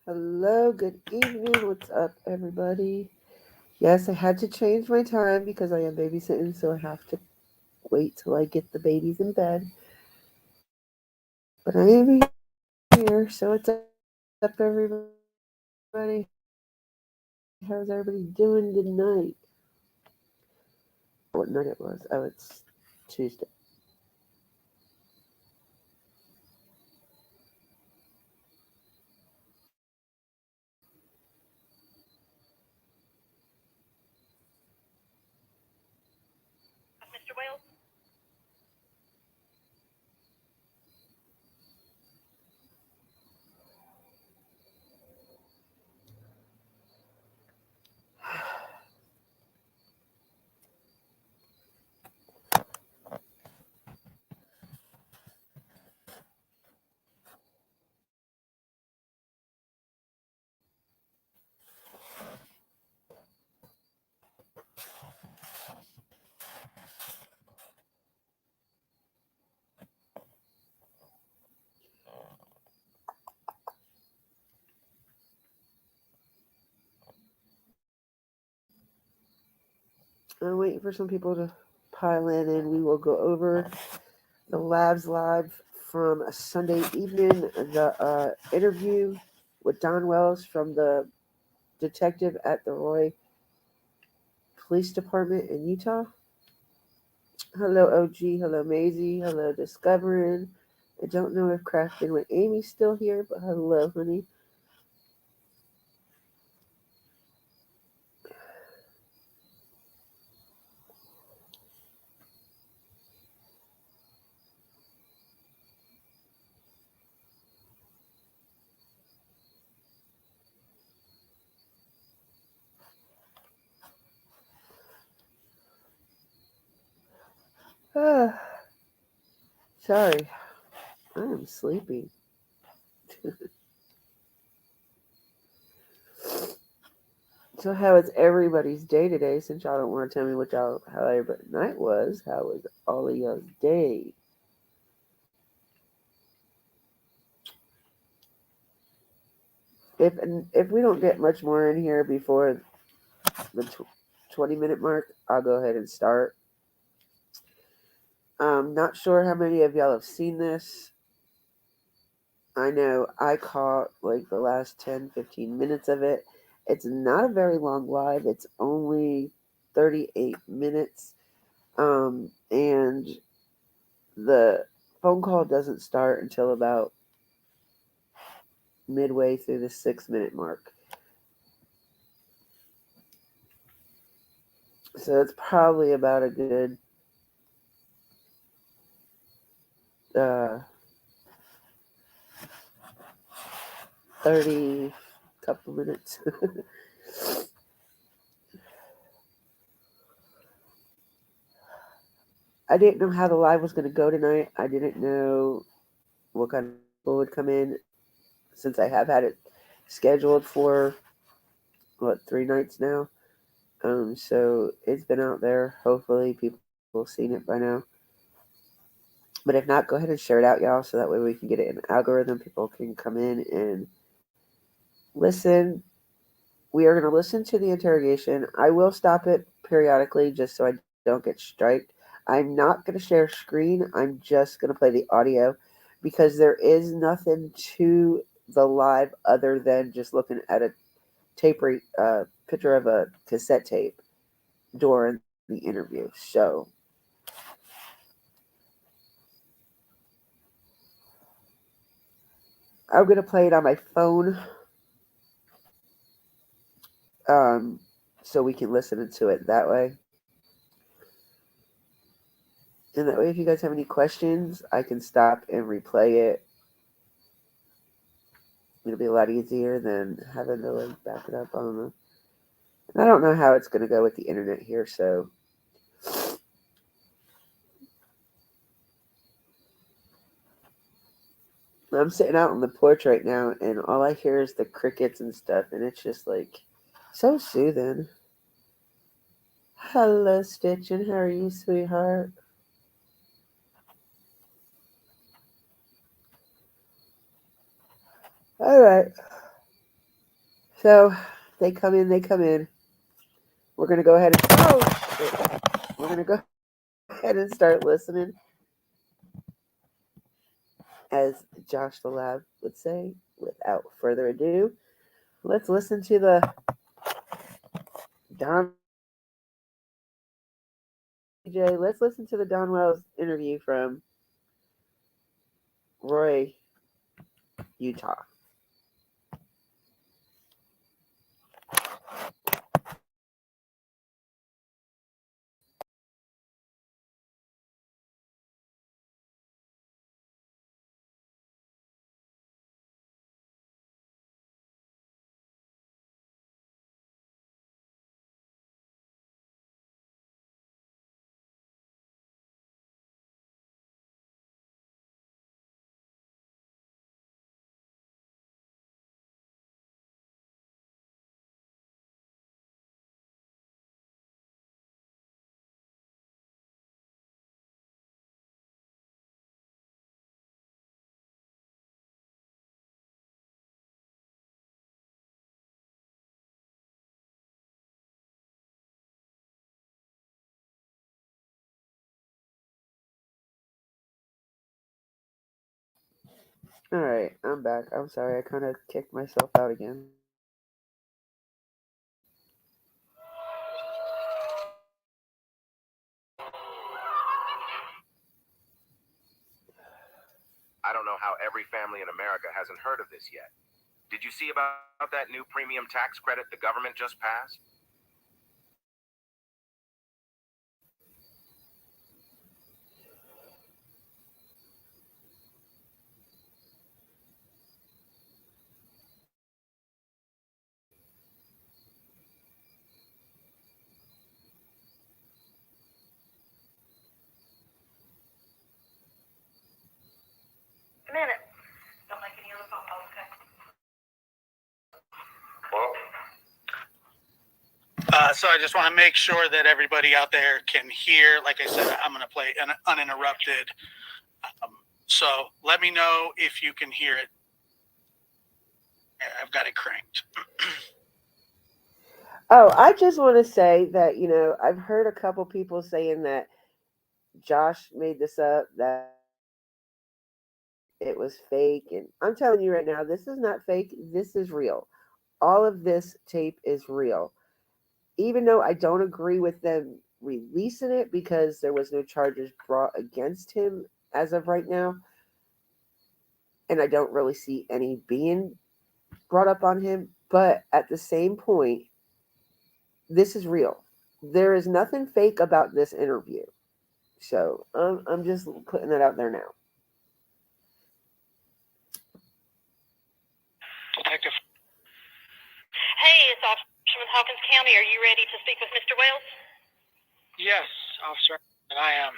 Hello, good evening. What's up, everybody? Yes, I had to change my time because I am babysitting, so I have to wait till I get the babies in bed. But I am here, so what's up, everybody? How's everybody doing tonight? What night it was? Oh, it's Tuesday. Mr. Wales? I'm waiting for some people to pile in, and we will go over the Labs Live from a Sunday evening, the interview with Don Wells from the detective at the Roy Police Department in Utah. Hello, OG. Hello, Maisie. Hello, Discovering. I don't know if Crafting with Amy's still here, but hello, honey. Ah, sorry, I am sleepy. So, how is everybody's day today? Since y'all don't want to tell me how everybody's night was, how was all of y'all's day? If we don't get much more in here before the 20-minute mark, I'll go ahead and start. Not sure how many of y'all have seen this. I know I caught like the last 10, 15 minutes of it. It's not a very long live. It's only 38 minutes. And the phone call doesn't start until about midway through the 6-minute mark. So it's probably about a good 30 couple minutes. I didn't know how the live was going to go tonight. I didn't know what kind of people would come in since I have had it scheduled for 3 nights now. So it's been out there. Hopefully people have seen it by now. But if not, go ahead and share it out, y'all, so that way we can get it in the algorithm. People can come in and listen. We are going to listen to the interrogation. I will stop it periodically just so I don't get striked. I'm not going to share screen. I'm just going to play the audio because there is nothing to the live other than just looking at a picture of a cassette tape during the interview. So I'm going to play it on my phone so we can listen to it that way. And that way, if you guys have any questions, I can stop and replay it. It'll be a lot easier than having to like back it up. I don't know. And I don't know how it's going to go with the internet here, so I'm sitting out on the porch right now, and all I hear is the crickets and stuff, and it's just like so soothing. Hello, Stitchin'. How are you, sweetheart? All right. So they come in. They come in. We're gonna go ahead and we're gonna go ahead and start listening, as Josh the Lab would say. Without further ado, let's listen to the Don J. Let's listen to the Don Wells interview from Roy, Utah. All right, I'm back. I'm sorry, I kind of kicked myself out again. I don't know how every family in America hasn't heard of this yet. Did you see about that new premium tax credit the government just passed? A minute. Don't make any other phone calls, okay? So I just want to make sure that everybody out there can hear. Like I said, I'm going to play uninterrupted. So let me know if you can hear it. I've got it cranked. Oh, I just want to say that, I've heard a couple people saying that Josh made this up, that it was fake. And I'm telling you right now, this is not fake. This is real. All of this tape is real. Even though I don't agree with them releasing it because there was no charges brought against him as of right now, and I don't really see any being brought up on him, but at the same point, this is real. There is nothing fake about this interview. So I'm just putting that out there now. Detective. Hey, it's Officer with Hawkins County. Are you ready to speak with Mr. Wells? Yes, officer, and I am.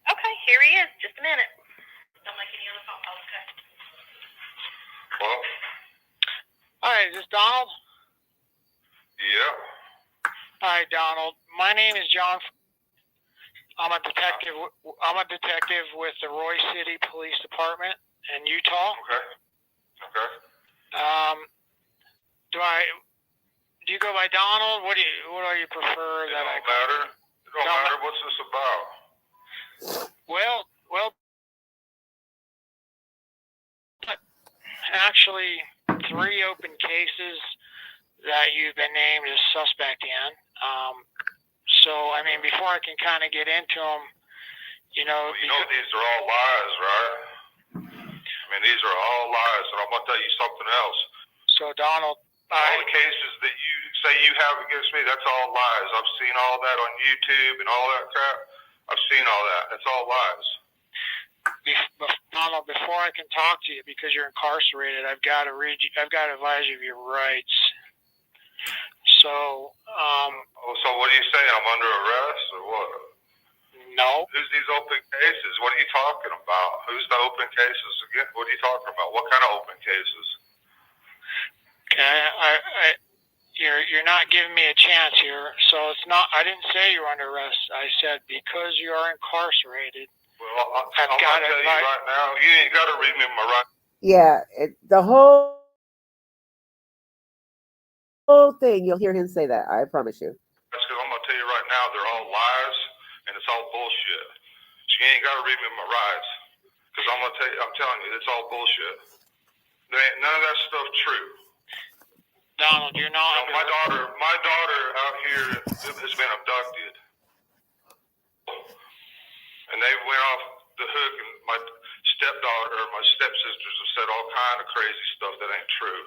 Okay, here he is. Just a minute. Don't make any other phone calls, okay? Well, All right, is this Donald? yeah. Hi, Donald. My name is John. I'm a detective. I'm a detective with the Roy City Police Department in Utah. Okay. Do you go by Donald? What do you prefer that I call? Matter. It don't matter. What's this about? Well, actually, 3 open cases that you've been named as suspect in. So, I mean, before I can kind of get into them, These are all lies, right? I mean, these are all lies, and I'm going to tell you something else. So, Donald, all the cases that you say you have against me, that's all lies. I've seen all that on YouTube and all that crap. I've seen all that. It's all lies. Donald, before I can talk to you because you're incarcerated, I've got to read you. I've got to advise you of your rights. So, So what do you say? I'm under arrest or what? no. Who's these open cases? What are you talking about? Who's the open cases again? What are you talking about? What kind of open cases? Okay, you're not giving me a chance here. So it's not. I didn't say you're under arrest. I said because you are incarcerated. Well, I'm going to tell you right now, you ain't got to read me my rights. Yeah, the whole thing, you'll hear him say that. I promise you. That's because I'm going to tell you right now, they're all lies, and it's all bullshit. So you ain't got to read me my rights. Because I'm telling you, it's all bullshit. There ain't none of that stuff true. Donald, you're not. You know, my daughter out here has been abducted. And they went off the hook, and my stepdaughter or my stepsisters have said all kind of crazy stuff that ain't true.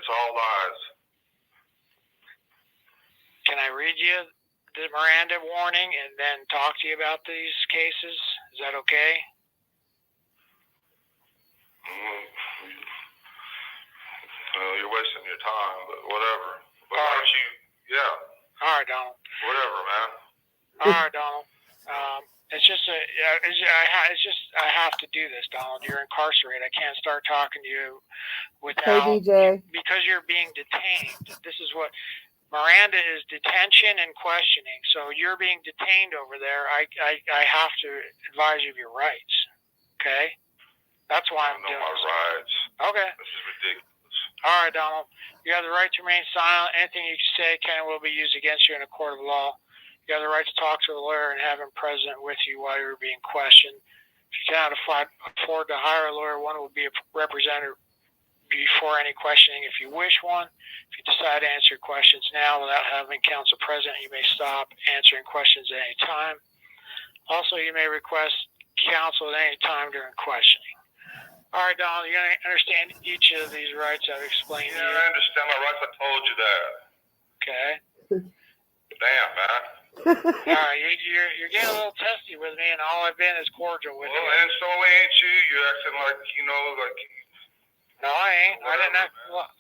It's all lies. Can I read you the Miranda warning and then talk to you about these cases? Is that okay? Well, you're wasting your time, but whatever. But why don't you? Yeah. All right, Donald. Whatever, man. All right, Donald. It's just I have to do this, Donald. You're incarcerated. I can't start talking to you without Hey, DJ. because you're being detained. This is what Miranda is: detention and questioning. So you're being detained over there. I have to advise you of your rights. Okay, that's why I'm doing my this. rights. Okay. This is ridiculous. All right, Donald. You have the right to remain silent. Anything you say can and will be used against you in a court of law. You have the right to talk to a lawyer and have him present with you while you're being questioned. If you cannot afford to hire a lawyer, one will be a representative before any questioning if you wish one. If you decide to answer questions now without having counsel present, you may stop answering questions at any time. Also, you may request counsel at any time during questioning. All right, Donald, you're going to understand each of these rights I've explained to you. Yeah, I understand my rights. I told you that. Okay. Damn, man. All right, you're getting a little testy with me, and all I've been is cordial with you. Well, and so ain't you? You're acting like, like... No, I ain't. Whatever,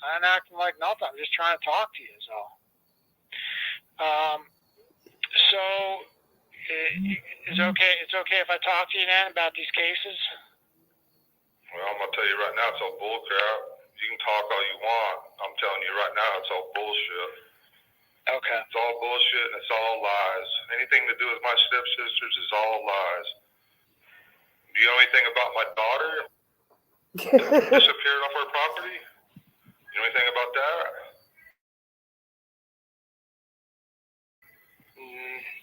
I'm acting like nothing. I'm just trying to talk to you, so. So, it's okay if I talk to you then about these cases? Well, I'm going to tell you right now, it's all bullcrap. You can talk all you want. I'm telling you right now, it's all bullshit. Okay. It's all bullshit and it's all lies. Anything to do with my stepsisters is all lies. Do you know anything about my daughter? Disappeared off her property? You know anything about that?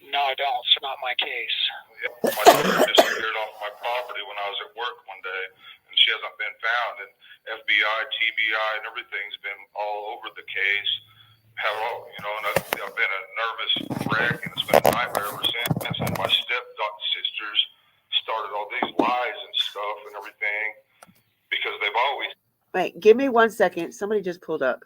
No, I don't. It's not my case. Yeah, my daughter disappeared off my property when I was at work one day, and she hasn't been found. And FBI, TBI, and everything's been all over the case. And I've been a nervous wreck, and it's been a nightmare ever since. And my stepsisters started all these lies and stuff and everything because they've always... Wait, give me 1 second. Somebody just pulled up.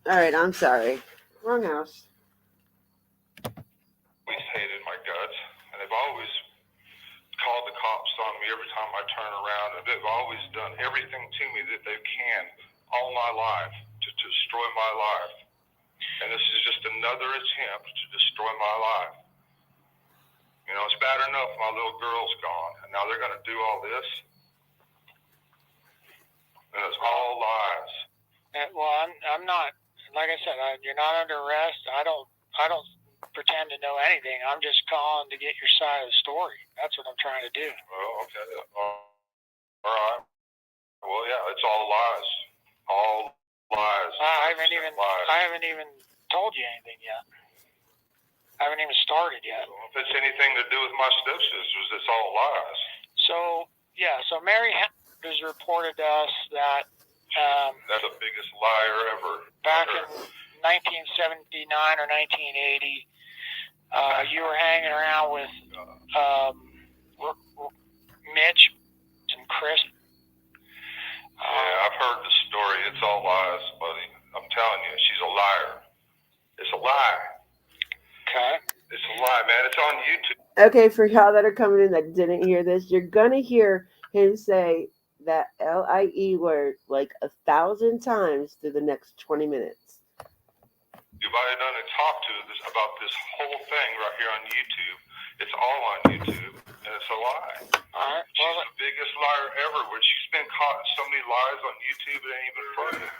All right, I'm sorry. Wrong house. Always hated my guts, and they've always called the cops on me every time I turn around, and they've always done everything to me that they can all my life to destroy my life. And this is just another attempt to destroy my life. You know, it's bad enough my little girl's gone, and now they're going to do all this. And it's all lies. Well, I'm not. Like I said, you're not under arrest. I don't pretend to know anything. I'm just calling to get your side of the story. That's what I'm trying to do. Well, okay. All right. Well, yeah, it's all lies. All lies. I haven't even told you anything yet. I haven't even started yet. Well, if it's anything to do with my stepsisters, it's all lies. So Mary has reported to us that that's the biggest liar ever. Back in 1979 or 1980, you were hanging around with Mitch and Chris. Yeah, I've heard the story. It's all lies, buddy. I'm telling you, she's a liar. It's a lie. Okay. It's a lie, man. It's on YouTube. Okay, for y'all that are coming in that didn't hear this, you're gonna hear him say that LIE word like 1,000 times through the next 20 minutes. You've already done a talk to this about this whole thing right here on YouTube. It's all on YouTube, and it's a lie. All right. She's the biggest liar ever. When she's been caught in so many lies on YouTube, it ain't even funny.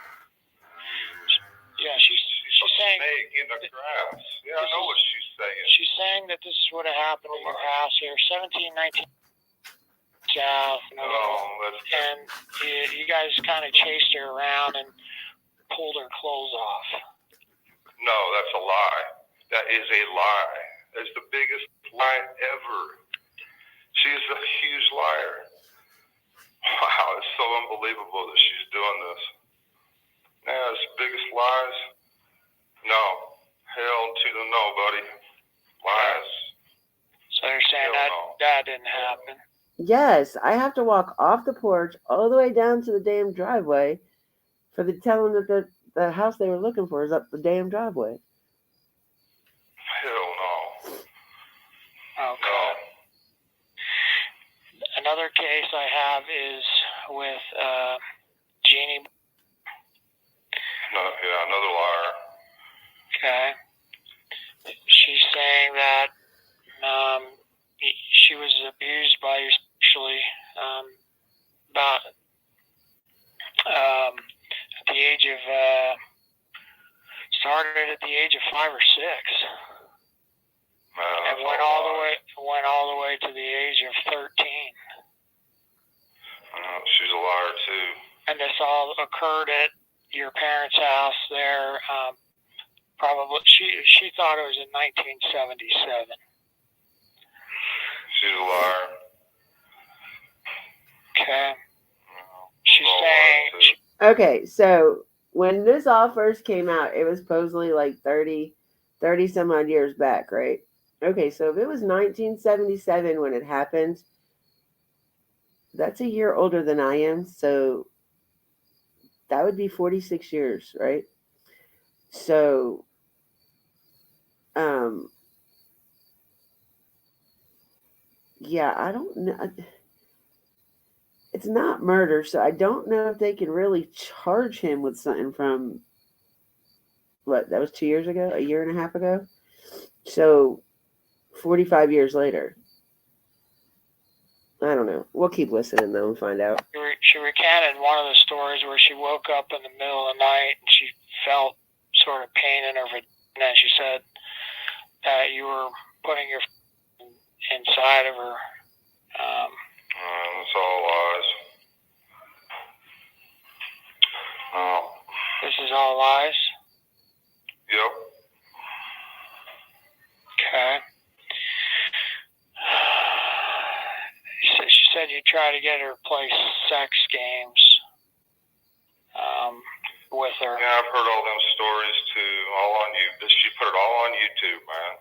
Yeah, she's a saying snake in the grass. Yeah, I know what she's saying. She's saying that this is what happened to your house here, 1719 South, and you guys kind of chased her around and pulled her clothes off. No, that's a lie. That is a lie. That's the biggest lie ever. She is a huge liar. Wow, it's so unbelievable that she's doing this. Yeah, it's the biggest lies. No. Hell to the no, buddy. Lies. So you're saying that didn't happen? Yes, I have to walk off the porch all the way down to the damn driveway for the telling that the house they were looking for is up the damn driveway. Hell no. Okay. No. Another case I have is with Jeannie. No, yeah, another liar. Okay. She's saying that she was abused by you sexually about at the age of started at the age of 5 or 6, and went all the way to the age of 13. She's a liar too. And this all occurred at your parents' house there. Probably she thought it was in 1977. She's a liar. Okay. She's saying. Okay, so when this all first came out, it was supposedly like 30 some odd years back, right? Okay, so if it was 1977 when it happened, that's a year older than I am, so that would be 46 years, right? So, yeah, I don't know. It's not murder, so I don't know if they can really charge him with something from, what, that was 2 years ago, a year and a half ago? So, 45 years later. I don't know. We'll keep listening, though, and find out. She recanted one of the stories where she woke up in the middle of the night and she felt sort of pain in her vagina, and she said that you were putting your inside of her. It's all lies. This is all lies? Yep. Okay. She said you try to get her to play sex games with her. Yeah, I've heard all them stories too. All on YouTube. She put it all on YouTube, man.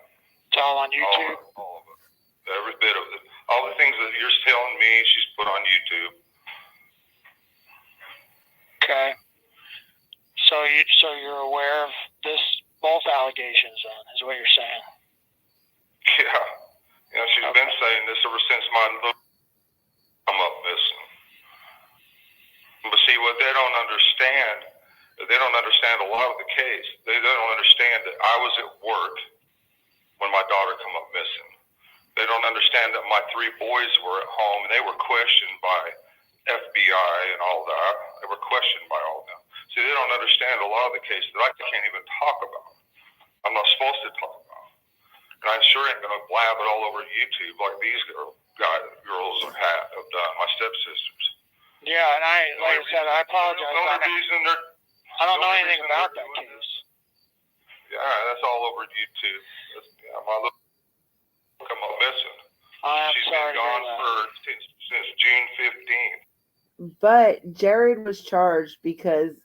It's all on YouTube? All of it. Every bit of it. All the things that you're telling me, she's put on YouTube. Okay. So you're aware of both allegations, then, is what you're saying? Yeah. You know, she's been saying this ever since my little come up missing. But see, what they don't understand a lot of the case. They don't understand that I was at work when my daughter come up missing. They don't understand that my 3 boys were at home and they were questioned by FBI and all that. They were questioned by all of them. See, they don't understand a lot of the cases that I can't even talk about. I'm not supposed to talk about. And I sure ain't going to blab it all over YouTube like these girls have done, my stepsisters. Yeah, and like I said, I apologize. I don't know anything about that case. Yeah, that's all over YouTube. My little come up missing. She's been gone since June 15th. But Jared was charged because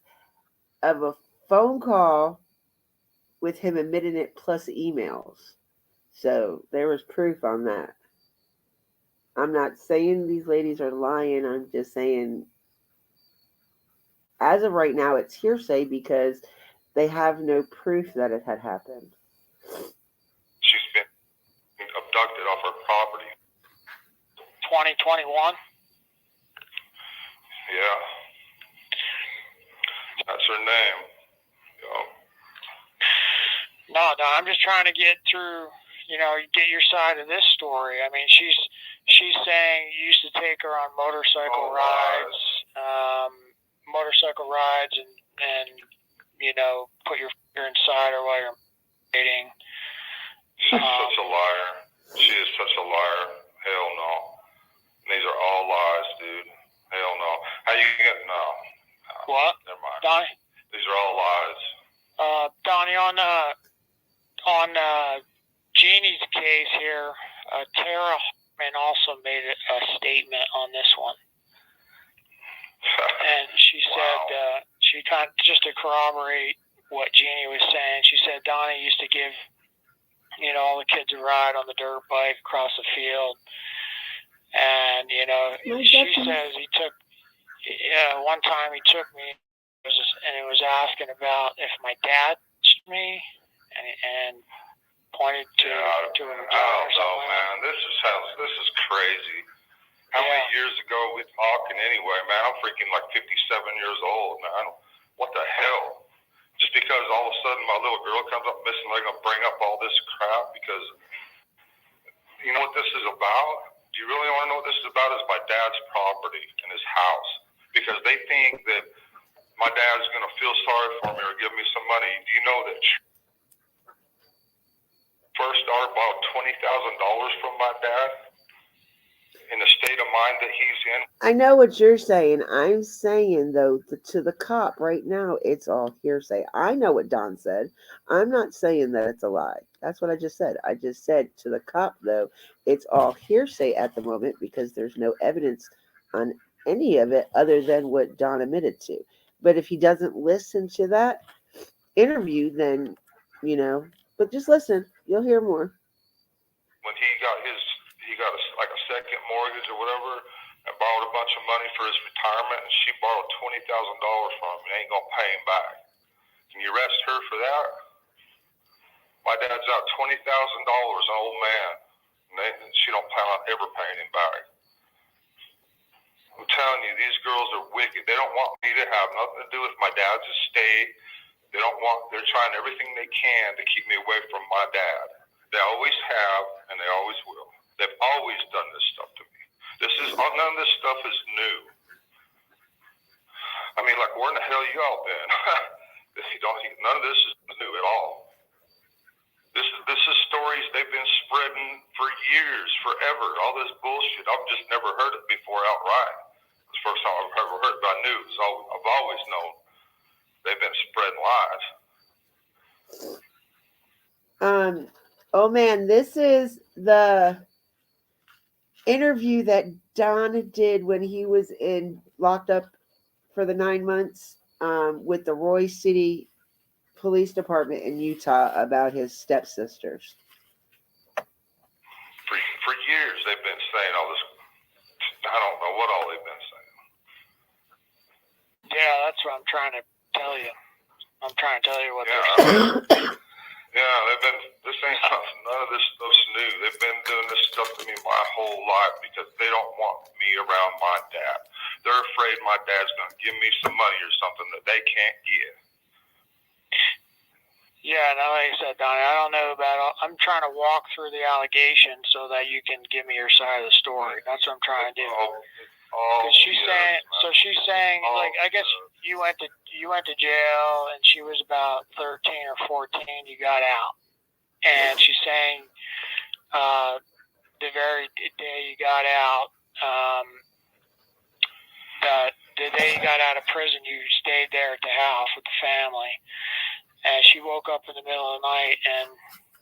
of a phone call with him admitting it plus emails. So there was proof on that. I'm not saying these ladies are lying. I'm just saying, as of right now, it's hearsay because they have no proof that it had happened. She's been abducted off her property. 2021? Yeah. That's her name. No, I'm just trying to get through, get your side of this story. I mean, she's saying you used to take her on motorcycle rides and put your finger inside her while you're dating. She's such a liar. She is such a liar. Hell no. These are all lies, dude. Hell no. How you get no? What? Never mind. Donnie? These are all lies. Donnie, on Jeannie's case here, Tara Hartman also made a statement on this one. And she said, she kind of, just to corroborate what Jeannie was saying, she said Donnie used to give, all the kids a ride on the dirt bike across the field. And, she says he took, one time he took me and he was asking about if my dad touched me and pointed to her dad or something. I don't know, man. This is crazy. How many years ago we talking anyway, man? I'm freaking like 57 years old, man. What the hell? Just because all of a sudden my little girl comes up missing, they're going to bring up all this crap because you know what this is about? Do you really want to know what this is about? It's my dad's property and his house. Because they think that my dad's going to feel sorry for me or give me some money. Do you know that First Star borrowed $20,000 from my dad in the state of mind that he's in? I know what you're saying. I'm saying, though, to the cop right now, it's all hearsay. I know what Don said. I'm not saying that it's a lie. That's what I just said. I just said to the cop, though, it's all hearsay at the moment because there's no evidence on any of it other than what Don admitted to. But if he doesn't listen to that interview, then, but just listen. You'll hear more. When he got like a second mortgage or whatever and borrowed a bunch of money for his retirement, and she borrowed $20,000 from him and ain't going to pay him back. Can you arrest her for that? My dad's out $20,000, an old man, and she don't plan on ever paying him back. I'm telling you, these girls are wicked. They don't want me to have nothing to do with my dad's estate. They're trying everything they can to keep me away from my dad. They always have, and they always will. They've always done this stuff to me. None of this stuff is new. I mean, like, where in the hell you all been? None of this is new at all. This is stories they've been spreading for years, forever. All this bullshit. I've just never heard it before outright. It's the first time I've ever heard about news. I've always known they've been spreading lies. Oh man, this is the interview that Don did when he was locked up for the 9 months with the Roy City Police Department in Utah about his stepsisters. For years they've been saying all this. I don't know what all they've been saying. Yeah, that's what I'm trying to tell you. I'm trying to tell you what Yeah, they're saying. yeah, this ain't none of this stuff's new. They've been doing this stuff to me my whole life because they don't want me around my dad. They're afraid my dad's going to give me some money or something that they can't give. Yeah, no, like I said, Donnie, I don't know about all, I'm trying to walk through the allegations so that you can give me your side of the story. That's what I'm trying to do. Because she's saying, like, I guess you went to jail and she was about 13 or 14. You got out, and she's saying the very day you got out, that the day you got out of prison, you stayed there at the house with the family. And she woke up in the middle of the night, and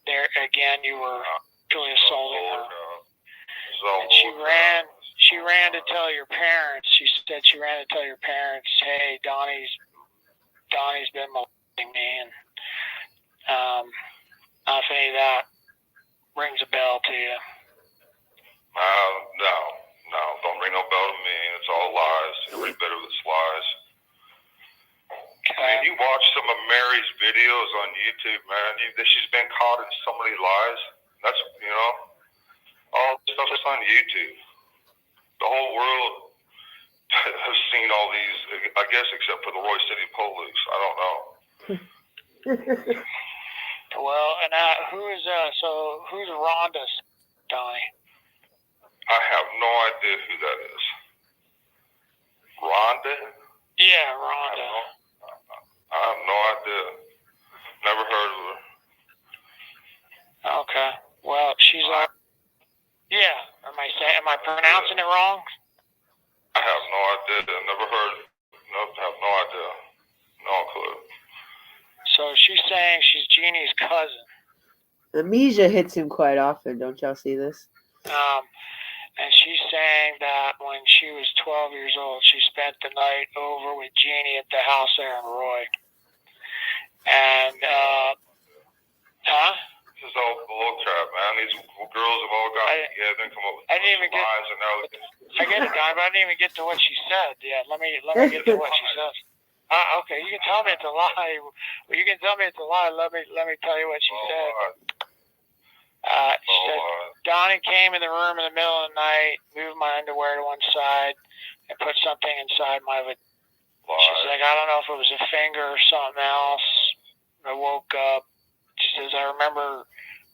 there again, you were really assaulting her. And she ran to tell your parents. She said she ran to tell your parents, "Hey, Donnie's been molesting me." And I don't know if any of that rings a bell to you. No, don't ring no bell to me. It's all lies. Every bit of it's lies. I mean, you watch some of Mary's videos on YouTube, man. She's been caught in so many lies. That's, all the stuff that's on YouTube. The whole world has seen all these, I guess, except for the Roy City police. I don't know. Well, and who's Rhonda, Donnie? I have no idea who that is. Rhonda? Yeah, Rhonda. I have no idea. Never heard of her. Okay. Well, she's yeah. Am I pronouncing it wrong? I have no idea. Never heard. No, have no idea. No clue. So she's saying she's Jeannie's cousin. Amnesia hits him quite often. Don't y'all see this? And she's saying that when she was 12 years old, she spent the night over with Jeannie at the house there in Roy. And, This is all bullcrap, man. These girls have all gotten together and come up with lies and now I get it, Don, but I didn't even get to what she said. Yeah, let me get to what she says. Okay, you can tell me it's a lie. You can tell me it's a lie. Let me tell you what she said. She said, Donnie came in the room in the middle of the night, moved my underwear to one side, and put something inside my vagina. She's like, I don't know if it was a finger or something else. I woke up. She says, I remember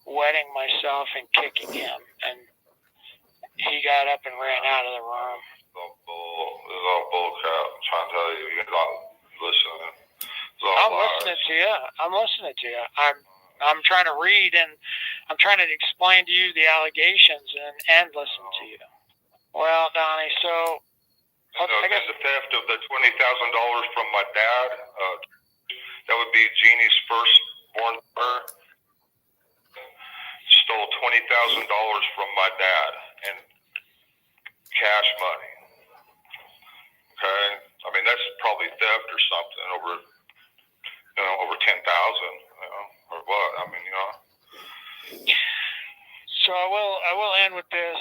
wetting myself and kicking him, and he got up and ran out of the room. This is all bullcrap. I'm trying to tell you, you're not listening. I'm listening to you. I'm trying to read, and I'm trying to explain to you the allegations and listen to you. Well, Donnie, so I guess the theft of the $20,000 from my dad, that would be Jeannie's firstborn daughter, stole $20,000 from my dad in cash money. Okay? I mean, that's probably theft or something over 10,000, or what? I mean, So I will end with this.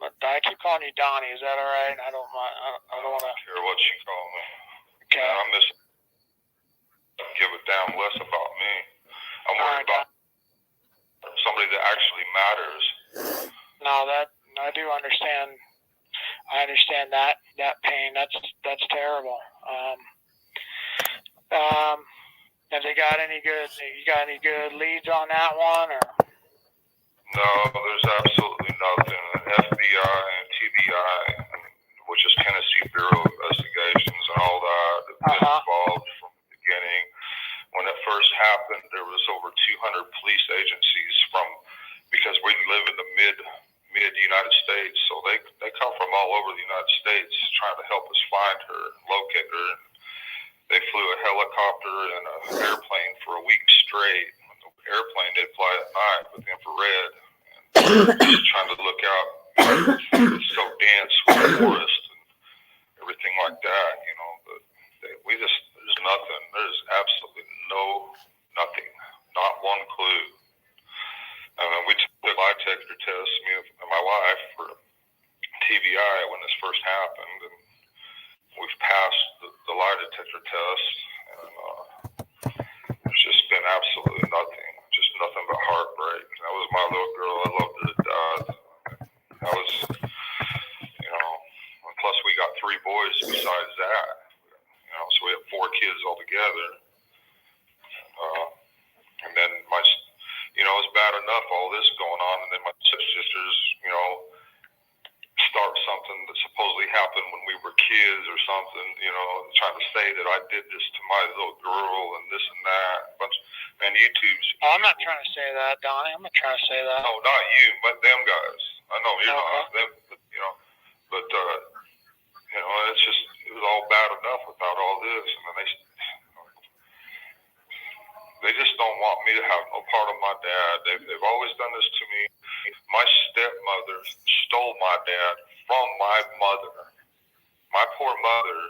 But I keep calling you Donnie. Is that all right? I don't mind. I don't want to care what she called me. Okay. Give a damn less about me. I'm worried about somebody that actually matters. No, I do understand. I understand that pain. That's terrible. Have they got any good? You got any good leads on that one, or? No, there's absolutely nothing. FBI and TBI, which is Tennessee Bureau of Investigations and all that, have been involved from the beginning. When it first happened, there was over 200 police agencies because we live in the mid United States, so they come from all over the United States trying to help us find her, locate her. They flew a helicopter and an airplane for a week straight. The airplane did fly at night with infrared, and just trying to look out. It's so dense with the forest and everything like that, but there's nothing. There's absolutely nothing, not one clue. We took the lie detector test, me and my wife, for TBI when this first happened, and we've passed the the lie detector test, and there's just been absolutely nothing, just nothing but heartbreak. That was my little girl. I loved her to death. That was, you know, and plus we got 3 boys besides that, you know, so we had 4 kids altogether. And then you know, it's bad enough all this going on, and then my stepsisters, you know, start something that supposedly happened when we were kids or something, you know, trying to say that I did this to my little girl and this and that. And YouTube's... Oh, I'm not trying to say that, Donnie. I'm not trying to say that. No, not you, but them guys. I know you're not. Them, you know, but, you know, it's just, it was all bad enough without all this. And then they just don't want me to have no part of my dad. They've always done this to me. My stepmother stole my dad from my mother. My poor mother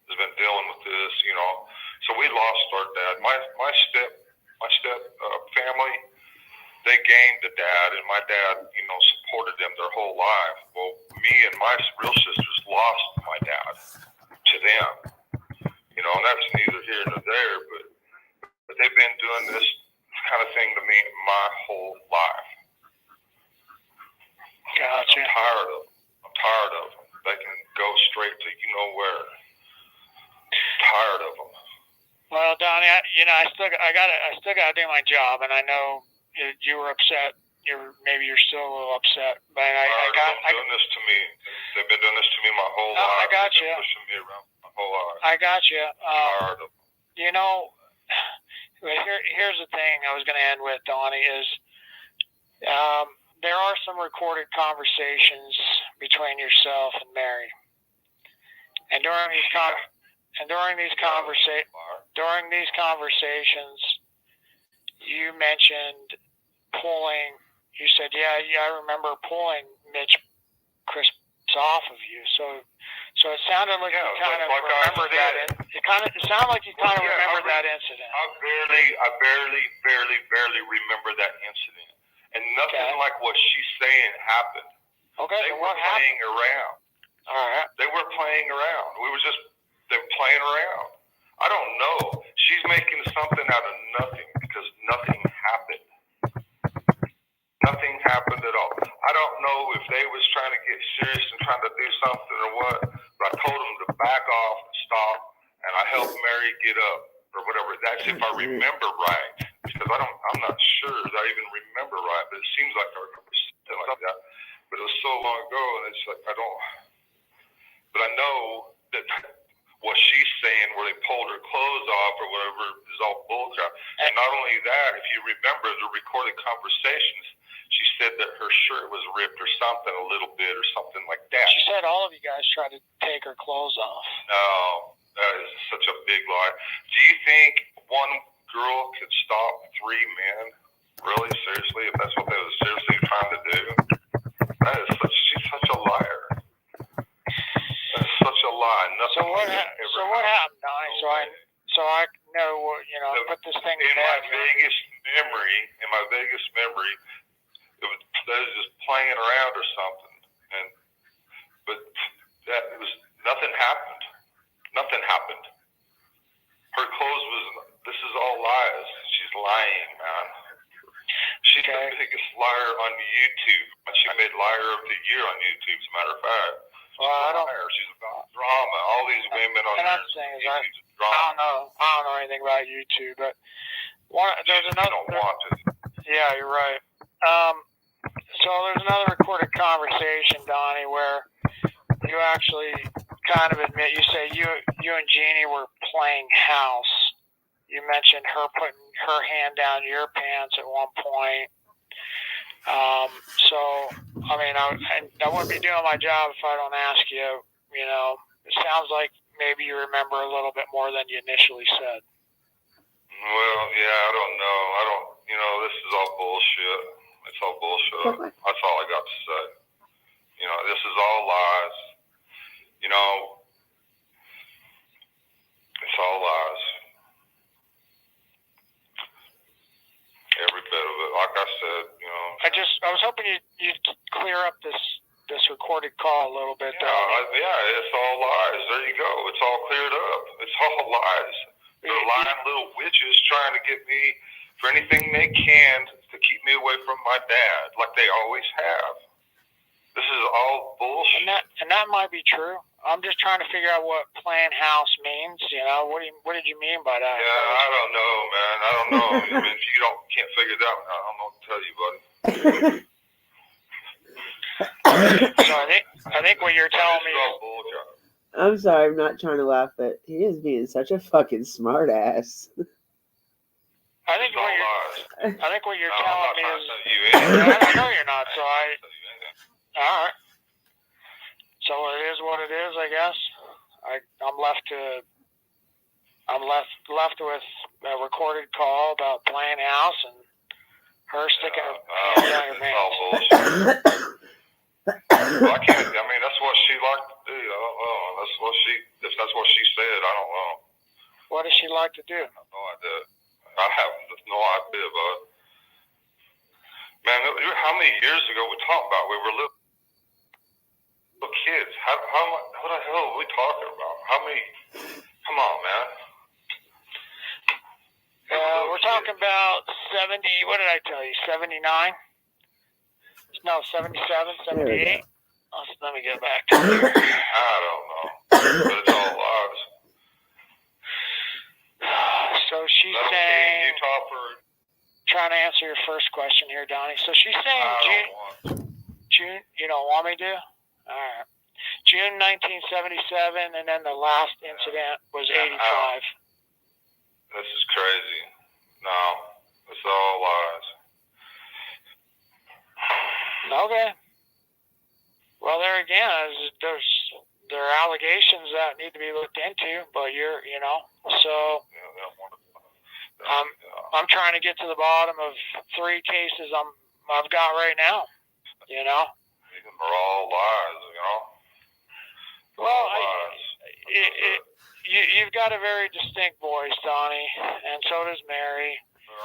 has been dealing with this, you know. So we lost our dad. My step family, they gained the dad, and my dad, you know, supported them their whole life. Well, me and my real sisters lost my dad to them, you know, and that's neither here nor there, but they've been doing this kind of thing to me my whole life. Gotcha. I'm tired of them. They can go straight to you know where. I'm tired of them. Well, Donnie, I still gotta do my job, and I know you were upset. Maybe you're still a little upset, but doing this to me. They've been doing this to me my whole life. I got you. Pushing me around my whole life. I got you. Tired of them. You know, here's the thing I was going to end with, Donnie, is there are some recorded conversations between yourself and Mary, and during these conversations, you mentioned pulling. You said, "Yeah, I remember pulling Mitch crisps off of you." So it sounded like you kind of remembered that. It sounded like you kind of remembered that incident. I barely remember that incident, and nothing like what she's saying happened. Okay, they so were what happened? playing around. All right. They were playing around. They were playing around. I don't know. She's making something out of nothing because nothing happened. Nothing happened at all. I don't know if they was trying to get serious and trying to do something or what, but I told them to back off and stop, and I helped Mary get up or whatever. That's if I remember right, because I'm not sure that I even remember right, but it seems like I remember something like that. But it was so long ago, and it's like but I know that what she's saying, where they pulled her clothes off or whatever, is all bullcrap. And not only that, if you remember the recorded conversations, she said that her shirt was ripped or something a little bit or something like that. She said all of you guys tried to take her clothes off. No, that is such a big lie. Do you think one girl could stop 3 men? Really? Seriously? If that's what they were seriously trying to do? She's such a liar. That's such a lie. Nothing So what happened, Donnie? So I know what, you know, put this thing in together. my vaguest memory, they was just playing around or something, but nothing happened. Nothing happened. Her clothes this is all lies. She's lying, man. She's the biggest liar on YouTube. She made Liar of the Year on YouTube, as a matter of fact. She's about drama. All these women on there. I don't know anything about YouTube, but there's another. Don't want to. Yeah, you're right. So there's another recorded conversation, Donnie, where you actually kind of admit, you say you and Jeannie were playing house. You mentioned her putting her hand down your pants at one point. So, I mean, I wouldn't be doing my job if I don't ask you, you know, it sounds like maybe you remember a little bit more than you initially said. Well, yeah, I don't know. You know, this is all bullshit. It's all bullshit. That's all I got to say. You know, this is all lies. You know, it's all lies. Every bit of it. Like I said, you know. I was hoping you'd clear up this this recorded call a little bit, though. Yeah, it's all lies. There you go. It's all cleared up. It's all lies. They're lying little witches trying to get me for anything they can to keep me away from my dad, like they always have. This is all bullshit. And that might be true. I'm just trying to figure out what plan house means. You know, what did you mean by that? Yeah, I don't know, man. I don't know. I mean, if you can't figure it out, I don't know what to tell you, buddy. So I think what you're telling me is, I'm sorry, I'm not trying to laugh, but he is being such a fucking smart ass. I think what you're telling me is, you I know you're not. So all right. So it is what it is, I guess. I'm left with a recorded call about playing house and her sticking her hands down your It's all pants. bullshit. Well, I can't. I mean, that's what she liked to do. I don't know. If that's what she said, I don't know. What does she like to do? I have no idea. I have no idea, bud. Man, how many years ago we talked about? We were little kids. What the hell are we talking about? How many? Come on, man. We're talking about 70. What did I tell you? 79? No, 77, 78. Let me get back to here. I don't know. But it's all lies. So she's saying, Utah for trying to answer your first question here, Donnie. So she's saying June. You don't want me to? All right. June 1977, and then the last incident was 85. This is crazy. No, it's all lies. Okay. Well, there again, there are allegations that need to be looked into, but so I'm trying to get to the bottom of 3 cases I've got right now. They're all lies, Well, you've got a very distinct voice, Donnie, and so does Mary.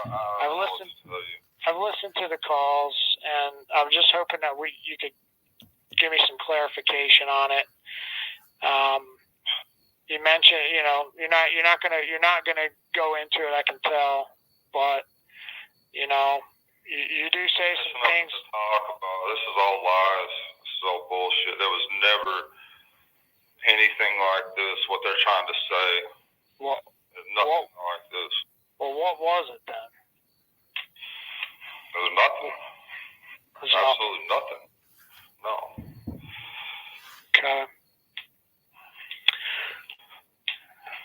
I've listened to the calls, and I'm just hoping that you could give me some clarification on it. You mentioned, you're not gonna go into it. I can tell, but you do say some things. To talk about. This is all lies. This is all bullshit. There was never anything like this. What they're trying to say. Nothing like this. Well, what was it then? There was nothing. Absolutely nothing. No. Okay.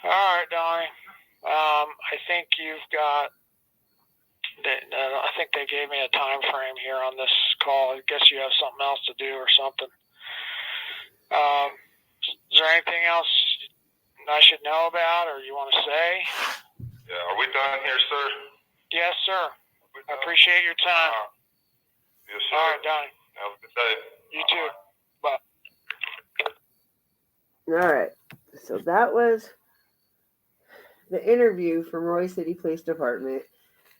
All right, Donnie. I think you've got. I think they gave me a time frame here on this call. I guess you have something else to do or something. Is there anything else I should know about or you want to say? Yeah. Are we done here, sir? Yes, sir. I appreciate your time. Yes, sir. All right, Donnie. Have a good day. You too. Bye. All right. So that was the interview from Roy City Police Department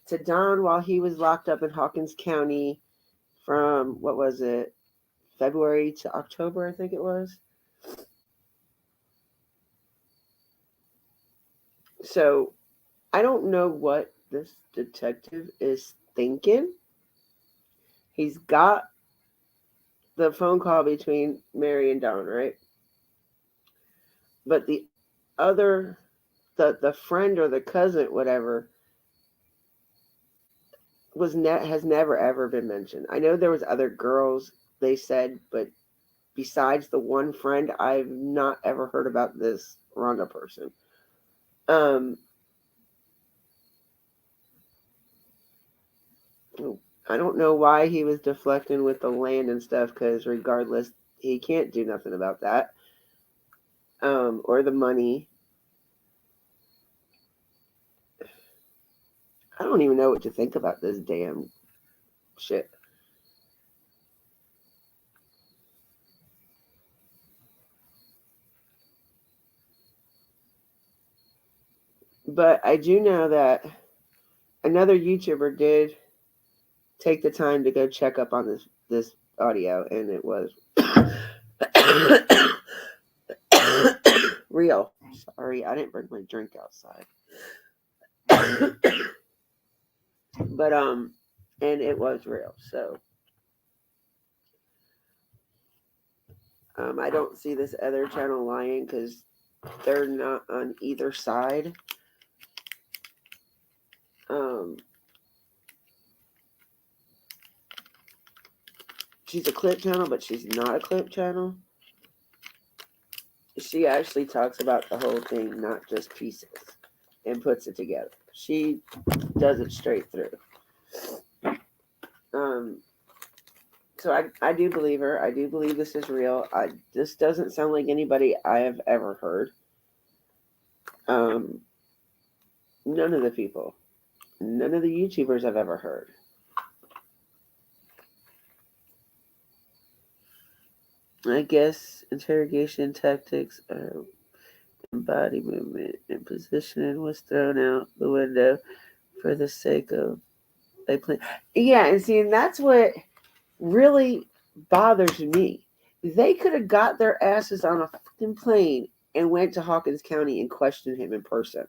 to Don while he was locked up in Hawkins County from, what was it, February to October, I think it was. So I don't know what this detective is thinking. He's got the phone call between Mary and Don, right? But the other, the friend or the cousin, whatever, has never ever been mentioned. I know there was other girls, they said, but besides the one friend, I've not ever heard about this Rhonda person. I don't know why he was deflecting with the land and stuff, because regardless, he can't do nothing about that. Or the money. I don't even know what to think about this damn shit. But I do know that another YouTuber did take the time to go check up on this audio, and it was real. Sorry, I didn't bring my drink outside. But and it was real. So I don't see this other channel lying because they're not on either side. She's a clip channel, but she's not a clip channel. She actually talks about the whole thing, not just pieces, and puts it together. She does it straight through. So I do believe her. I do believe this is real. This doesn't sound like anybody I have ever heard. None of the people. None of the YouTubers I've ever heard. I guess interrogation tactics, body movement and positioning was thrown out the window for the sake of they play. Yeah, and see, and that's what really bothers me. They could have got their asses on a fucking plane and went to Hawkins County and questioned him in person.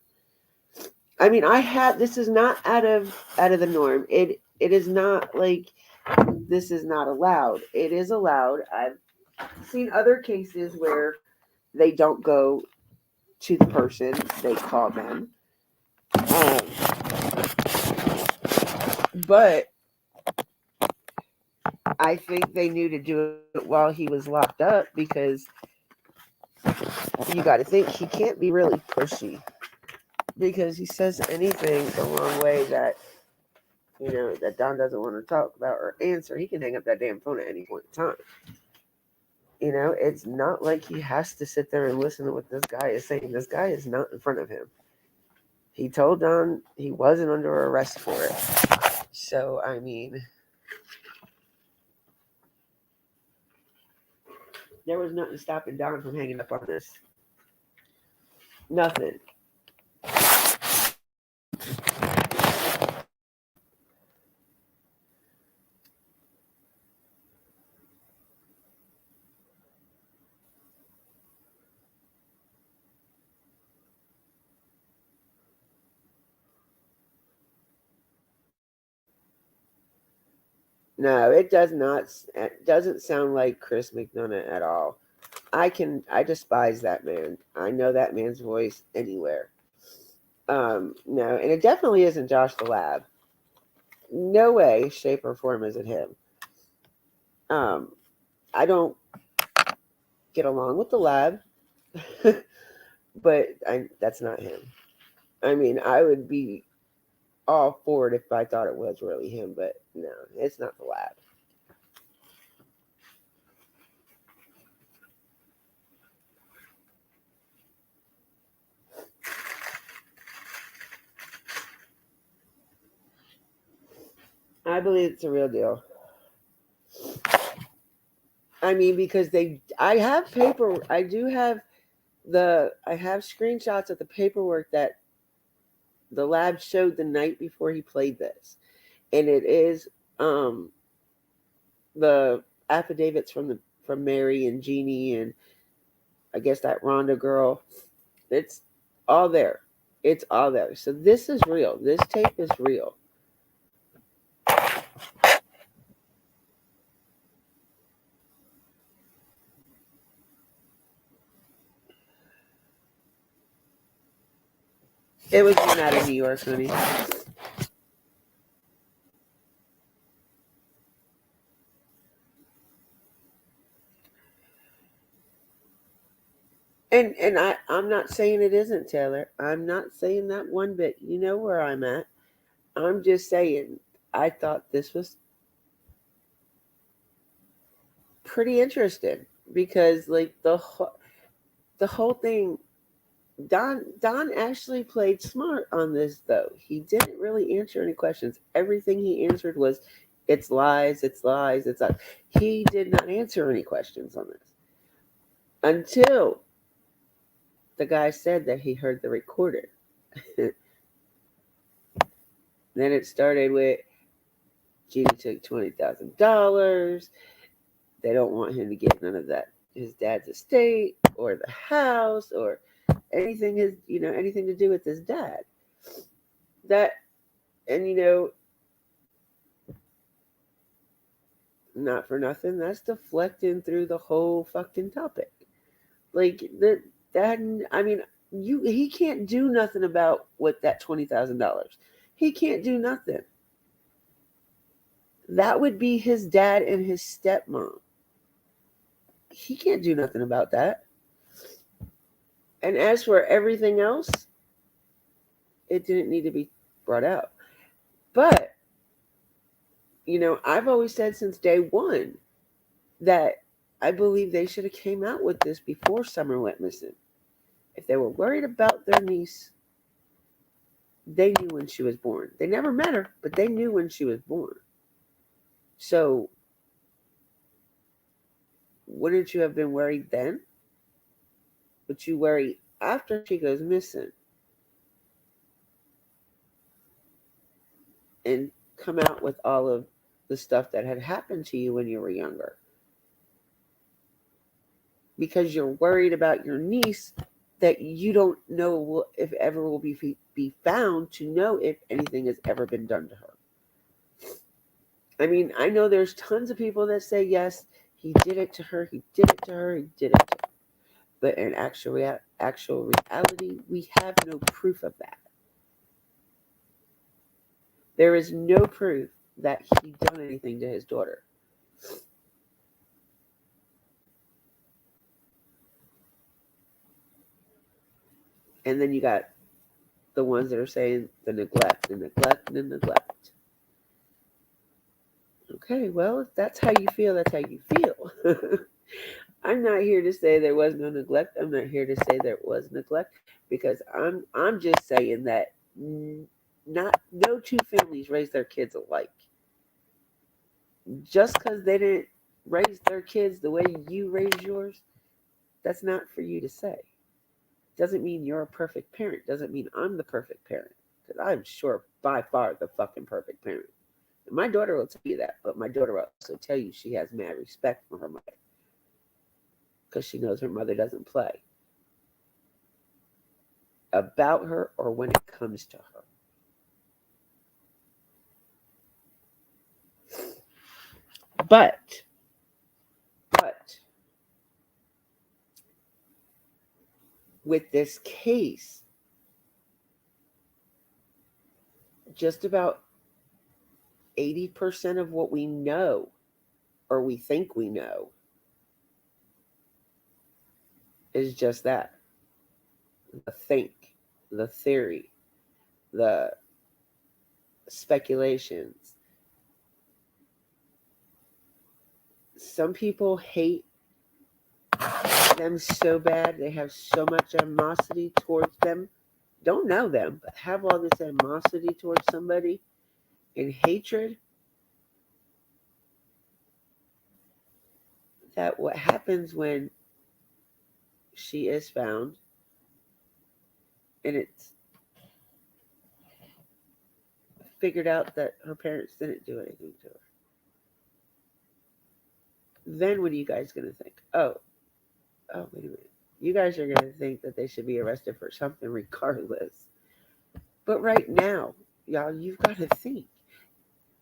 I mean, this is not out of the norm. It is not like this is not allowed. It is allowed. I've seen other cases where they don't go to the person, they call them. But I think they knew to do it while he was locked up because you got to think he can't be really pushy because he says anything the wrong way that, you know, that Don doesn't want to talk about or answer. He can hang up that damn phone at any point in time. You know, it's not like he has to sit there and listen to what this guy is saying. This guy is not in front of him. He told Don he wasn't under arrest for it. So, I mean, there was nothing stopping Don from hanging up on this. Nothing. No, it does not. It doesn't sound like Chris McDonough at all. I despise that man. I know that man's voice anywhere. No, and it definitely isn't Josh the Lab. No way, shape, or form is it him. I don't get along with the Lab, but that's not him. I mean, I would be all for it if I thought it was really him, but no, it's not the Lab. I believe it's a real deal. I mean, because I have screenshots of the paperwork that the Lab showed the night before he played this. And it is the affidavits from Mary and Jeannie and I guess that Rhonda girl. It's all there. It's all there. So this is real. This tape is real. It was one out of New York, honey. And I'm not saying it isn't, Taylor. I'm not saying that one bit. You know where I'm at. I'm just saying I thought this was pretty interesting because like the whole thing, Don actually played smart on this though. He didn't really answer any questions. Everything he answered was it's lies, it's lies, it's lies. He did not answer any questions on this until the guy said that he heard the recorder. Then it started with Jeannie took $20,000 they don't want him to get none of that, his dad's estate or the house or anything anything to do with his dad. That, and not for nothing, that's deflecting through the whole fucking topic. Like he can't do nothing about what that $20,000. He can't do nothing. That would be his dad and his stepmom. He can't do nothing about that. And as for everything else, it didn't need to be brought out. But, I've always said since day one that I believe they should have came out with this before Summer went missing. If they were worried about their niece, they knew when she was born. They never met her, but they knew when she was born. So, wouldn't you have been worried then? Would you worry after she goes missing? And come out with all of the stuff that had happened to you when you were younger? Because you're worried about your niece that you don't know if ever will be found to know if anything has ever been done to her. I mean, I know there's tons of people that say, yes, he did it to her, he did it to her, he did it to her. But in actual reality, we have no proof of that. There is no proof that he done anything to his daughter. And then you got the ones that are saying the neglect. Okay, well, if that's how you feel, that's how you feel. I'm not here to say there was no neglect. I'm not here to say there was neglect, because I'm just saying that no two families raise their kids alike. Just because they didn't raise their kids the way you raised yours, that's not for you to say. Doesn't mean you're a perfect parent. Doesn't mean I'm the perfect parent. Because I'm sure by far the fucking perfect parent. And my daughter will tell you that, but my daughter will also tell you she has mad respect for her mother. Because she knows her mother doesn't play about her or when it comes to her. But with this case, just about 80% of what we know, or we think we know, is just that. The think, the theory, the speculations. Some people hate them so bad, they have so much animosity towards them. Don't know them, but have all this animosity towards somebody and hatred, that what happens when she is found and it's figured out that her parents didn't do anything to her, then what are you guys going to think? Oh, wait a minute. You guys are going to think that they should be arrested for something regardless. But right now, y'all, you've got to think.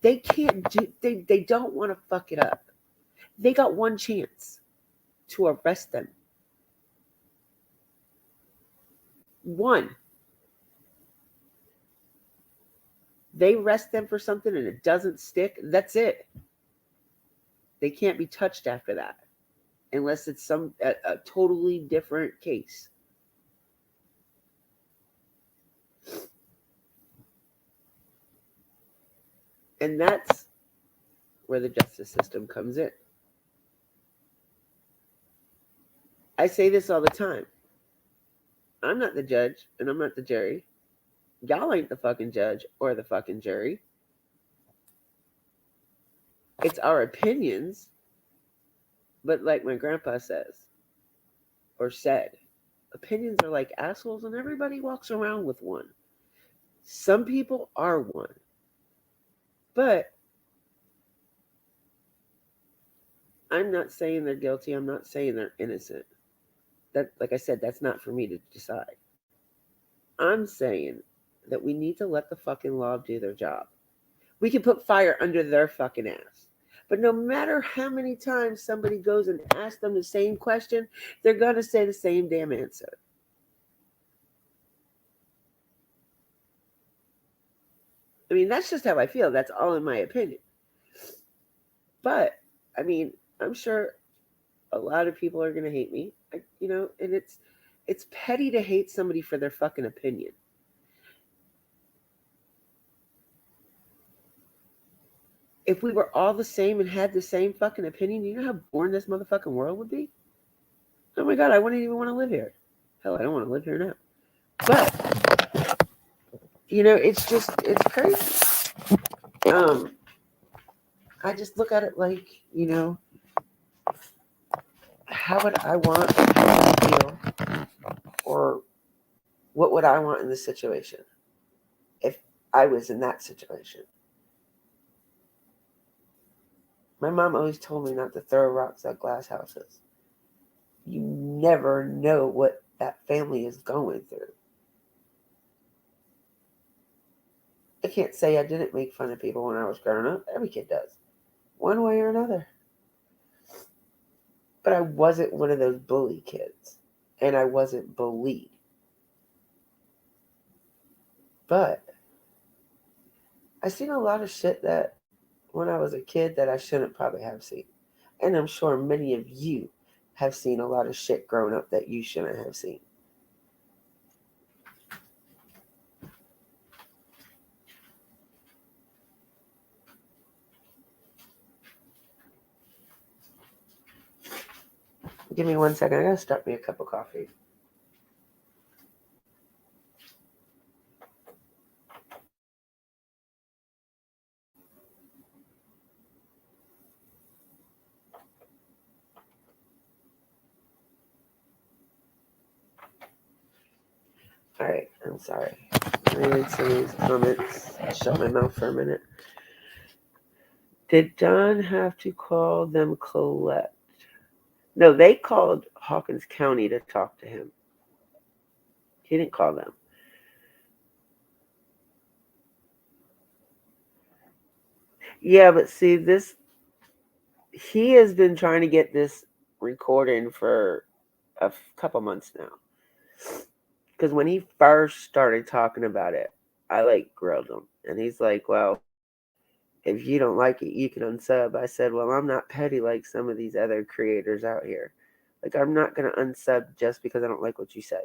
They can't do, they don't want to fuck it up. They got one chance to arrest them. One. They arrest them for something and it doesn't stick, that's it. They can't be touched after that. Unless it's a totally different case. And that's where the justice system comes in. I say this all the time. I'm not the judge and I'm not the jury. Y'all ain't the fucking judge or the fucking jury. It's our opinions. But like my grandpa says, or said, opinions are like assholes and everybody walks around with one. Some people are one. But I'm not saying they're guilty. I'm not saying they're innocent. That, like I said, that's not for me to decide. I'm saying that we need to let the fucking law do their job. We can put fire under their fucking ass. But no matter how many times somebody goes and asks them the same question, they're going to say the same damn answer. I mean, that's just how I feel. That's all in my opinion. But, I mean, I'm sure a lot of people are going to hate me, and it's petty to hate somebody for their fucking opinion. If we were all the same and had the same fucking opinion, you know how boring this motherfucking world would be? Oh my God, I wouldn't even want to live here. Hell, I don't want to live here now. But, it's crazy. I just look at it like, how would I want to feel? Or what would I want in this situation if I was in that situation? My mom always told me not to throw rocks at glass houses. You never know what that family is going through. I can't say I didn't make fun of people when I was growing up. Every kid does, one way or another. But I wasn't one of those bully kids, and I wasn't bullied. But I seen a lot of shit that when I was a kid that I shouldn't probably have seen. And I'm sure many of you have seen a lot of shit growing up that you shouldn't have seen. Give me 1 second. I gotta start me a cup of coffee. All right, I'm sorry. I read some of these comments. Shut my mouth for a minute. Did Don have to call them collect? No, they called Hawkins County to talk to him. He didn't call them. Yeah, but see, he has been trying to get this recording for a couple months now. Because when he first started talking about it, I grilled him. And he's like, well, if you don't like it, you can unsub. I said, well, I'm not petty like some of these other creators out here. I'm not going to unsub just because I don't like what you say.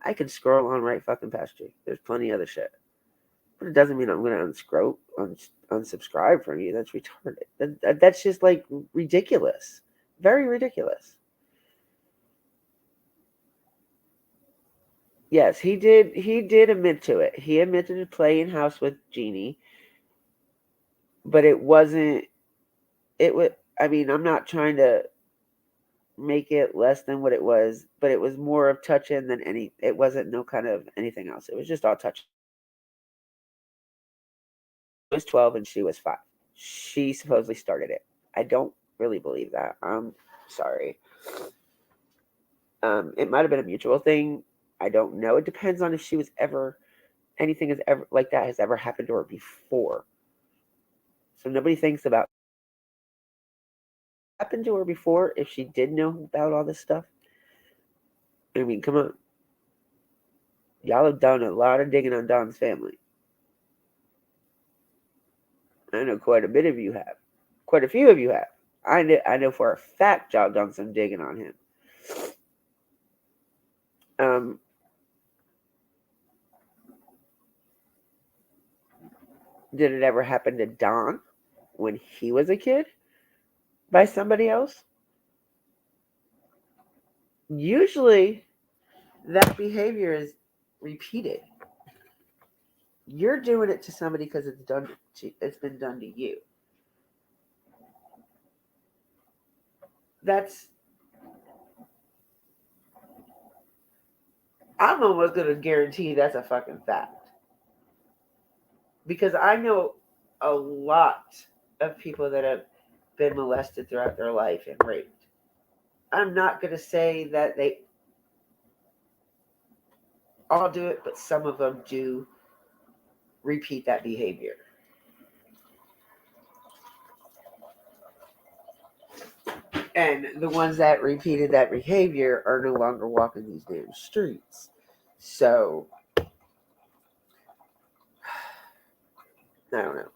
I can scroll on right fucking past you. There's plenty of other shit. But it doesn't mean I'm going to unsubscribe from you. That's retarded. That's just ridiculous. Very ridiculous. Yes, he did admit to it. He admitted to playing house with Jeannie. But it wasn't, I'm not trying to make it less than what it was, but it was more of touching than it wasn't no kind of anything else. It was just all touching. He was 12 and she was 5. She supposedly started it. I don't really believe that. I'm sorry. It might have been a mutual thing. I don't know. It depends on if she was anything has ever like that has ever happened to her before. So nobody thinks about happened to her before if she did know about all this stuff. I mean, come on. Y'all have done a lot of digging on Don's family. I know quite a bit of you have. Quite a few of you have. I know for a fact y'all done some digging on him. Did it ever happen to Don when he was a kid by somebody else? Usually that behavior is repeated. You're doing it to somebody because it's been done to you. I'm almost going to guarantee that's a fucking fact. Because I know a lot of people that have been molested throughout their life and raped. I'm not going to say that they all do it, but some of them do repeat that behavior. And the ones that repeated that behavior are no longer walking these damn streets. So, I don't know.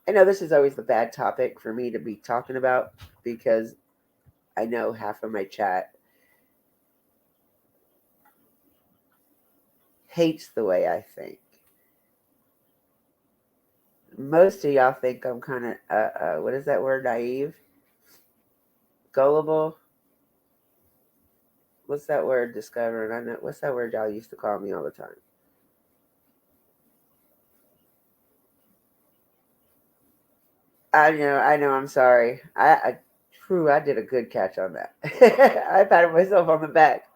I know this is always the bad topic for me to be talking about because I know half of my chat hates the way I think. Most of y'all think I'm kind of, what is that word, naive? Gullible? What's that word, discovering? I know, what's that word y'all used to call me all the time? I know, I'm sorry. I did a good catch on that. I patted myself on the back.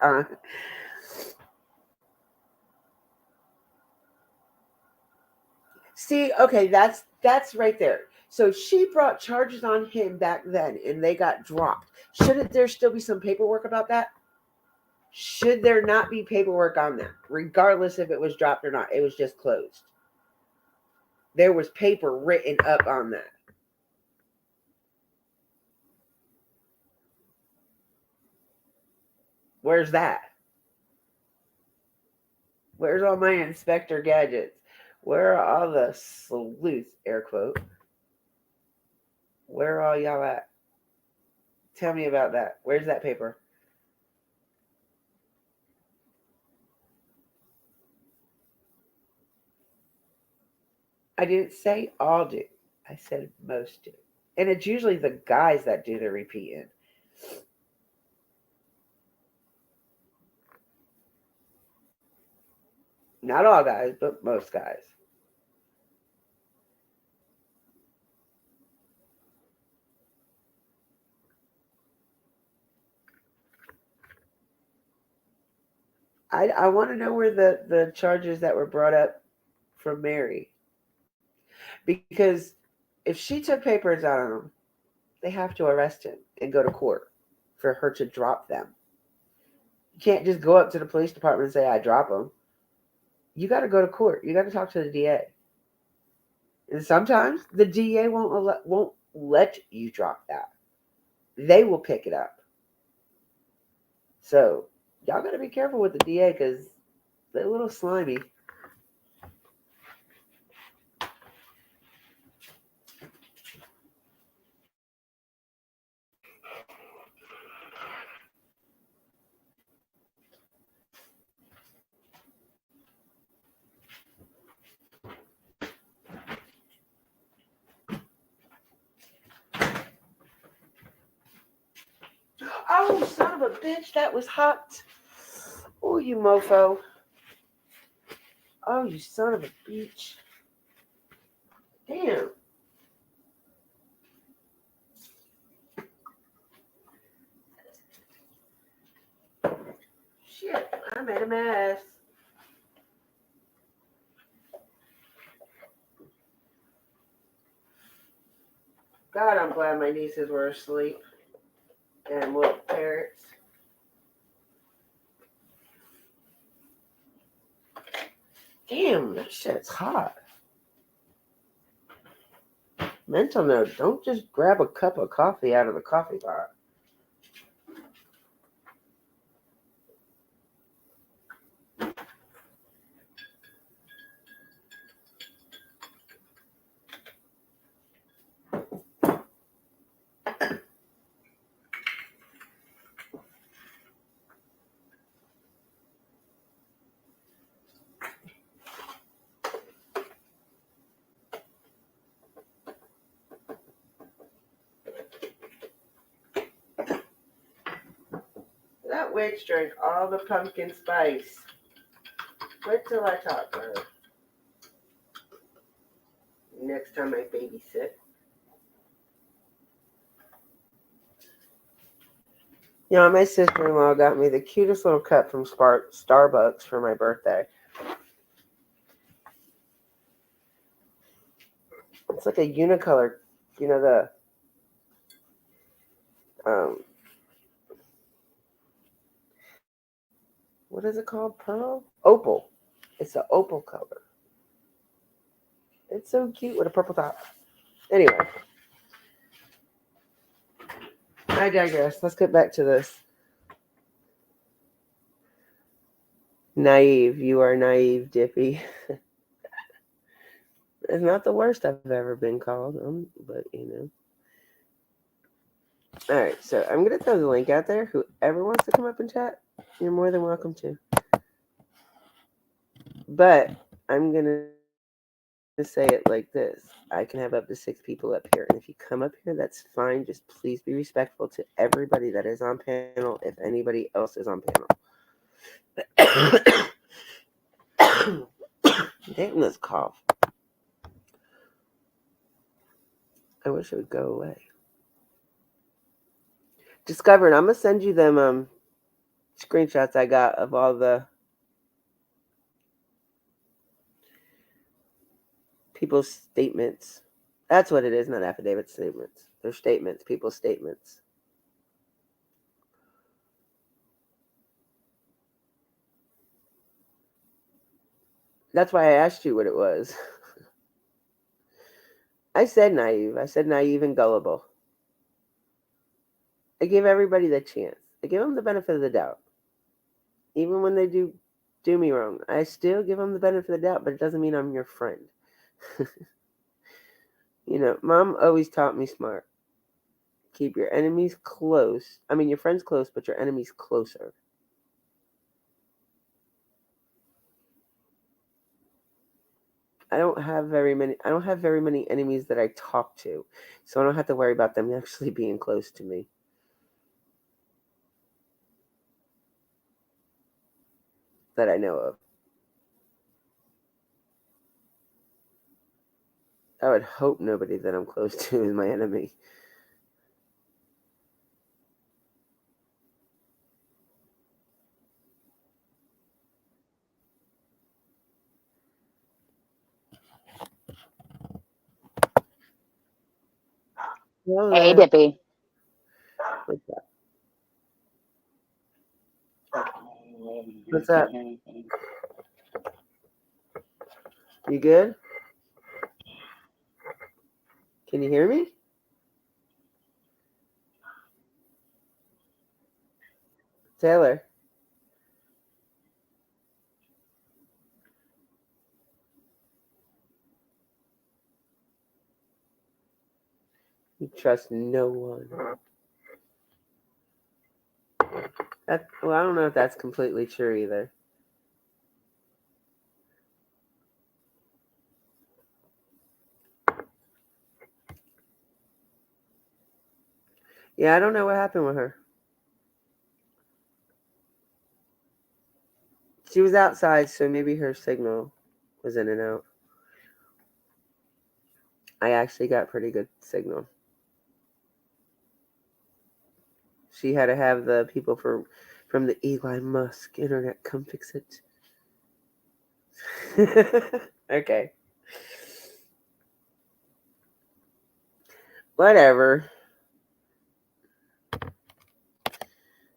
See, okay, that's right there. So she brought charges on him back then and they got dropped. Shouldn't there still be some paperwork about that? Should there not be paperwork on that? Regardless if it was dropped or not. It was just closed. There was paper written up on that. Where's that? Where's all my inspector gadgets? Where are all the sleuths, air quote? Where are all y'all at? Tell me about that. Where's that paper? I didn't say all do. I said most do. And it's usually the guys that do the repeating. Not all guys, but most guys. I want to know where the charges that were brought up from Mary. Because if she took papers out on him, they have to arrest him and go to court for her to drop them. You can't just go up to the police department and say, I drop them. You got to go to court. You got to talk to the DA. And sometimes the DA won't let you drop that. They will pick it up. So y'all got to be careful with the DA because they're a little slimy. Oh, son of a bitch, that was hot. Oh, you mofo. Oh, you son of a bitch. Damn. Shit, I made a mess. God, I'm glad my nieces were asleep. And little parrots. Damn, that shit's hot. Mental note, don't just grab a cup of coffee out of the coffee pot. That witch drank all the pumpkin spice. Wait till I talk to her. Next time I babysit. You know, my sister-in-law got me the cutest little cup from Starbucks for my birthday. It's like a unicolor, you know, What is it called? Pearl? Opal. It's an opal color. It's so cute with a purple top. Anyway, I digress. Let's get back to this. Naive. You are naive, Dippy. It's not the worst I've ever been called, but All right, so I'm going to throw the link out there. Whoever wants to come up and chat, you're more than welcome to. But I'm going to say it like this. I can have up to 6 people up here. And if you come up here, that's fine. Just please be respectful to everybody that is on panel if anybody else is on panel. Damn this cough. I wish it would go away. Discovered. I'm going to send you them screenshots I got of all the people's statements. That's what it is, not affidavit statements. They're statements, people's statements. That's why I asked you what it was. I said naive. I said naive and gullible. I give everybody the chance. I give them the benefit of the doubt. Even when they do me wrong, I still give them the benefit of the doubt, but it doesn't mean I'm your friend. Mom always taught me smart. Keep your enemies close. I mean, your friends close, but your enemies closer. I don't have very many enemies that I talk to, so I don't have to worry about them actually being close to me. That I know of. I would hope nobody that I'm close to is my enemy. Well, Hey, Dippy. What's up? What's up? You good? Can you hear me? Taylor? You trust no one. I don't know if that's completely true either. Yeah, I don't know what happened with her. She was outside, so maybe her signal was in and out. I actually got pretty good signal. She had to have the people from the Elon Musk internet come fix it. Okay. Whatever.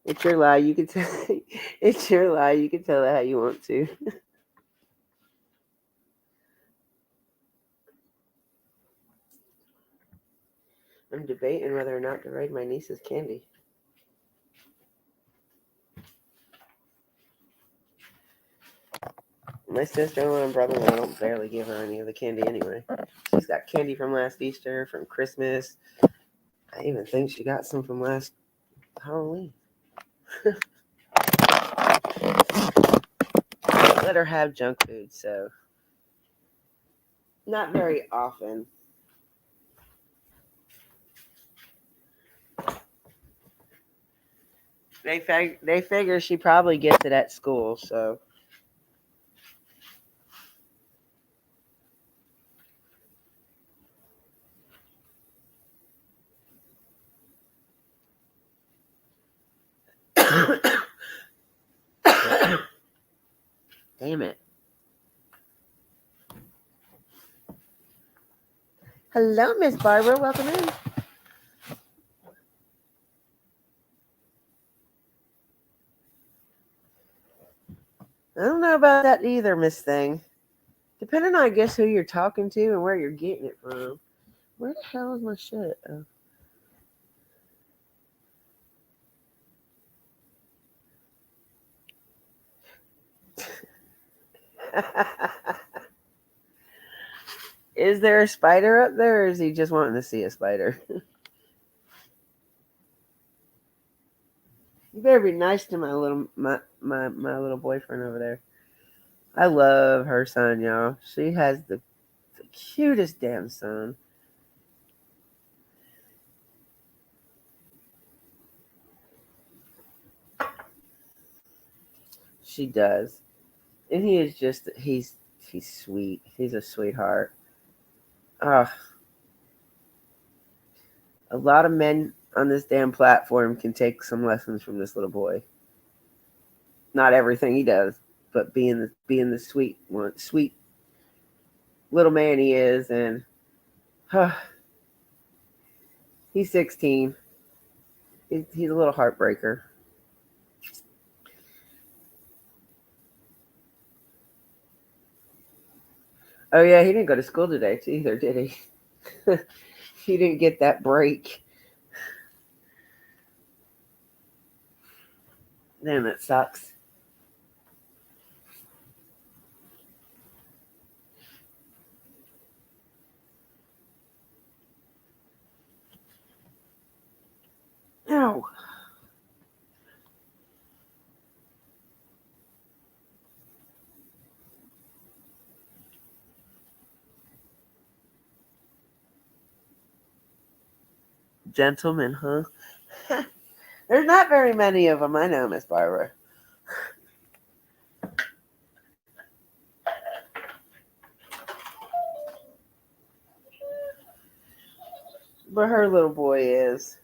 It's your lie. You can tell. It's your lie. You can tell it how you want to. I'm debating whether or not to raid my niece's candy. My sister-in-law and brother-in-law don't barely give her any of the candy anyway. She's got candy from last Easter, from Christmas. I even think she got some from last Halloween. Let her have junk food, so not very often. They figure she probably gets it at school, so. Damn it. Hello, Miss Barbara. Welcome in. I don't know about that either, Miss Thing. Depending on, I guess, who you're talking to and where you're getting it from. Where the hell is my shit? Oh. Is there a spider up there, or is he just wanting to see a spider? You better be nice to my little boyfriend over there. I love her son, y'all. She has the cutest damn son. She does. And he is just he's sweet. He's a sweetheart. Ah, a lot of men on this damn platform can take some lessons from this little boy. Not everything he does, but being the sweet little man he is, and he's 16. He's a little heartbreaker. Oh yeah, he didn't go to school today either, did he? He didn't get that break. Damn, that sucks. Ow. Gentlemen, huh? There's not very many of them, I know, Miss Barbara. But her little boy is.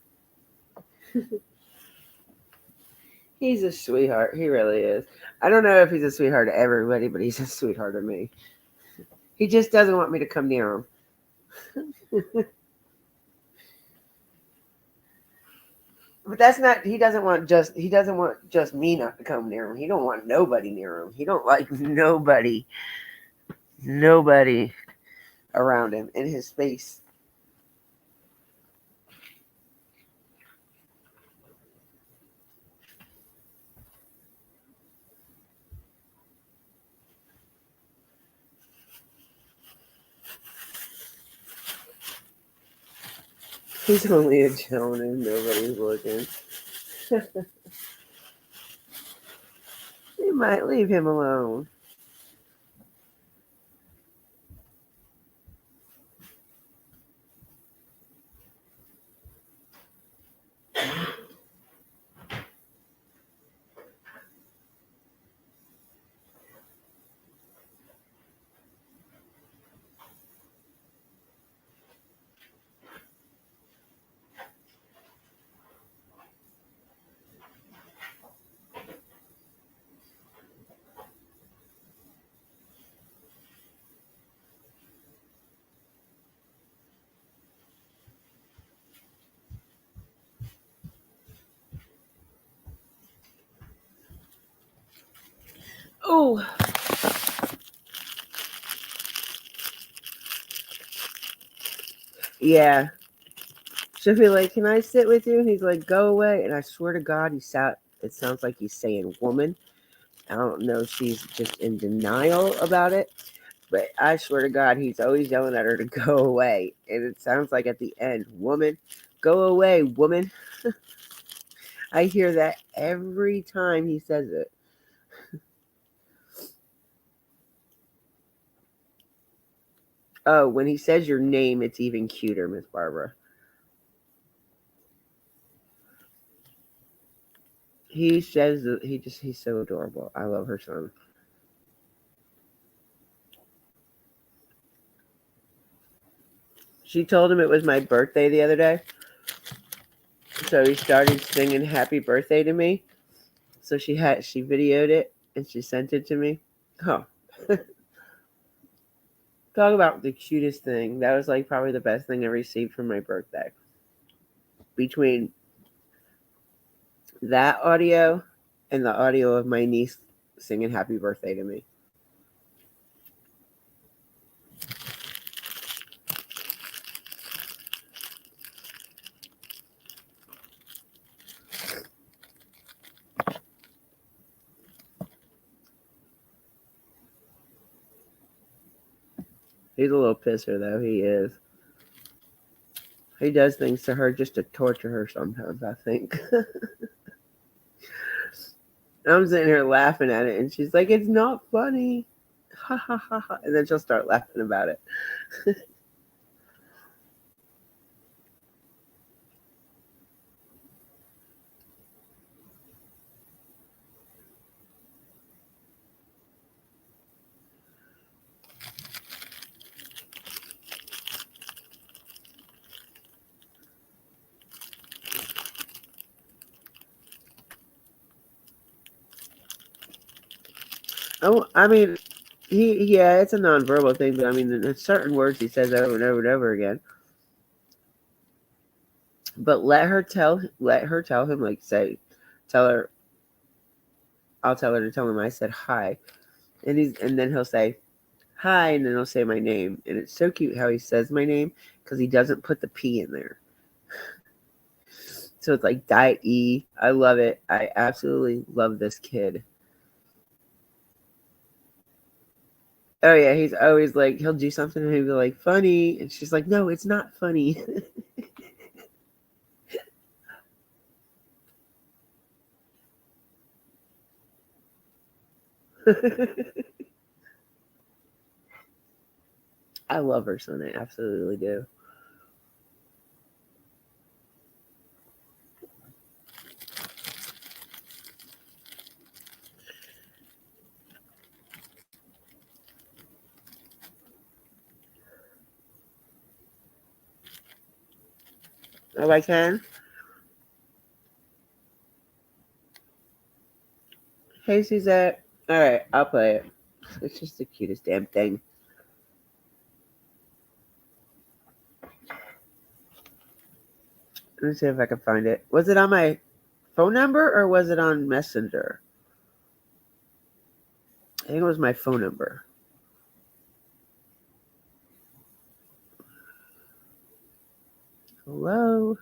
He's a sweetheart. He really is. I don't know if he's a sweetheart to everybody, but he's a sweetheart to me. He just doesn't want me to come near him. But that's not. He doesn't want just me not to come near him. He don't want nobody near him. He don't like nobody around him in his space. He's only a gentleman. Nobody's looking. You might leave him alone. Oh, yeah. She'll be like, "Can I sit with you?" And he's like, "Go away." And I swear to God, it sounds like he's saying woman. I don't know if she's just in denial about it, but I swear to God, he's always yelling at her to go away. And it sounds like at the end, woman, go away, woman. I hear that every time he says it. Oh, when he says your name, it's even cuter, Miss Barbara. He's so adorable. I love her son. She told him it was my birthday the other day. So he started singing happy birthday to me. So she videoed it and she sent it to me. Oh. Talk about the cutest thing. That was like probably the best thing I received for my birthday. Between that audio and the audio of my niece singing happy birthday to me. He's a little pisser, though. He is. He does things to her just to torture her sometimes, I think. I'm sitting here laughing at it, and she's like, it's not funny. Ha ha ha ha. And then she'll start laughing about it. Oh, I mean, yeah, it's a nonverbal thing, but I mean, there's certain words he says over and over and over again. But let her tell him, like, tell her, I'll tell her to tell him I said hi, and then he'll say hi, and then he'll say my name, and it's so cute how he says my name because he doesn't put the P in there. So it's like Diet E. I love it. I absolutely love this kid. Oh yeah, he's always like, he'll do something and he'll be like, funny, and she's like, no, it's not funny. I love her son. I absolutely do. Oh, I can? Hey, Suzette. All right, I'll play it. It's just the cutest damn thing. Let me see if I can find it. Was it on my phone number or was it on Messenger? I think it was my phone number. Hello?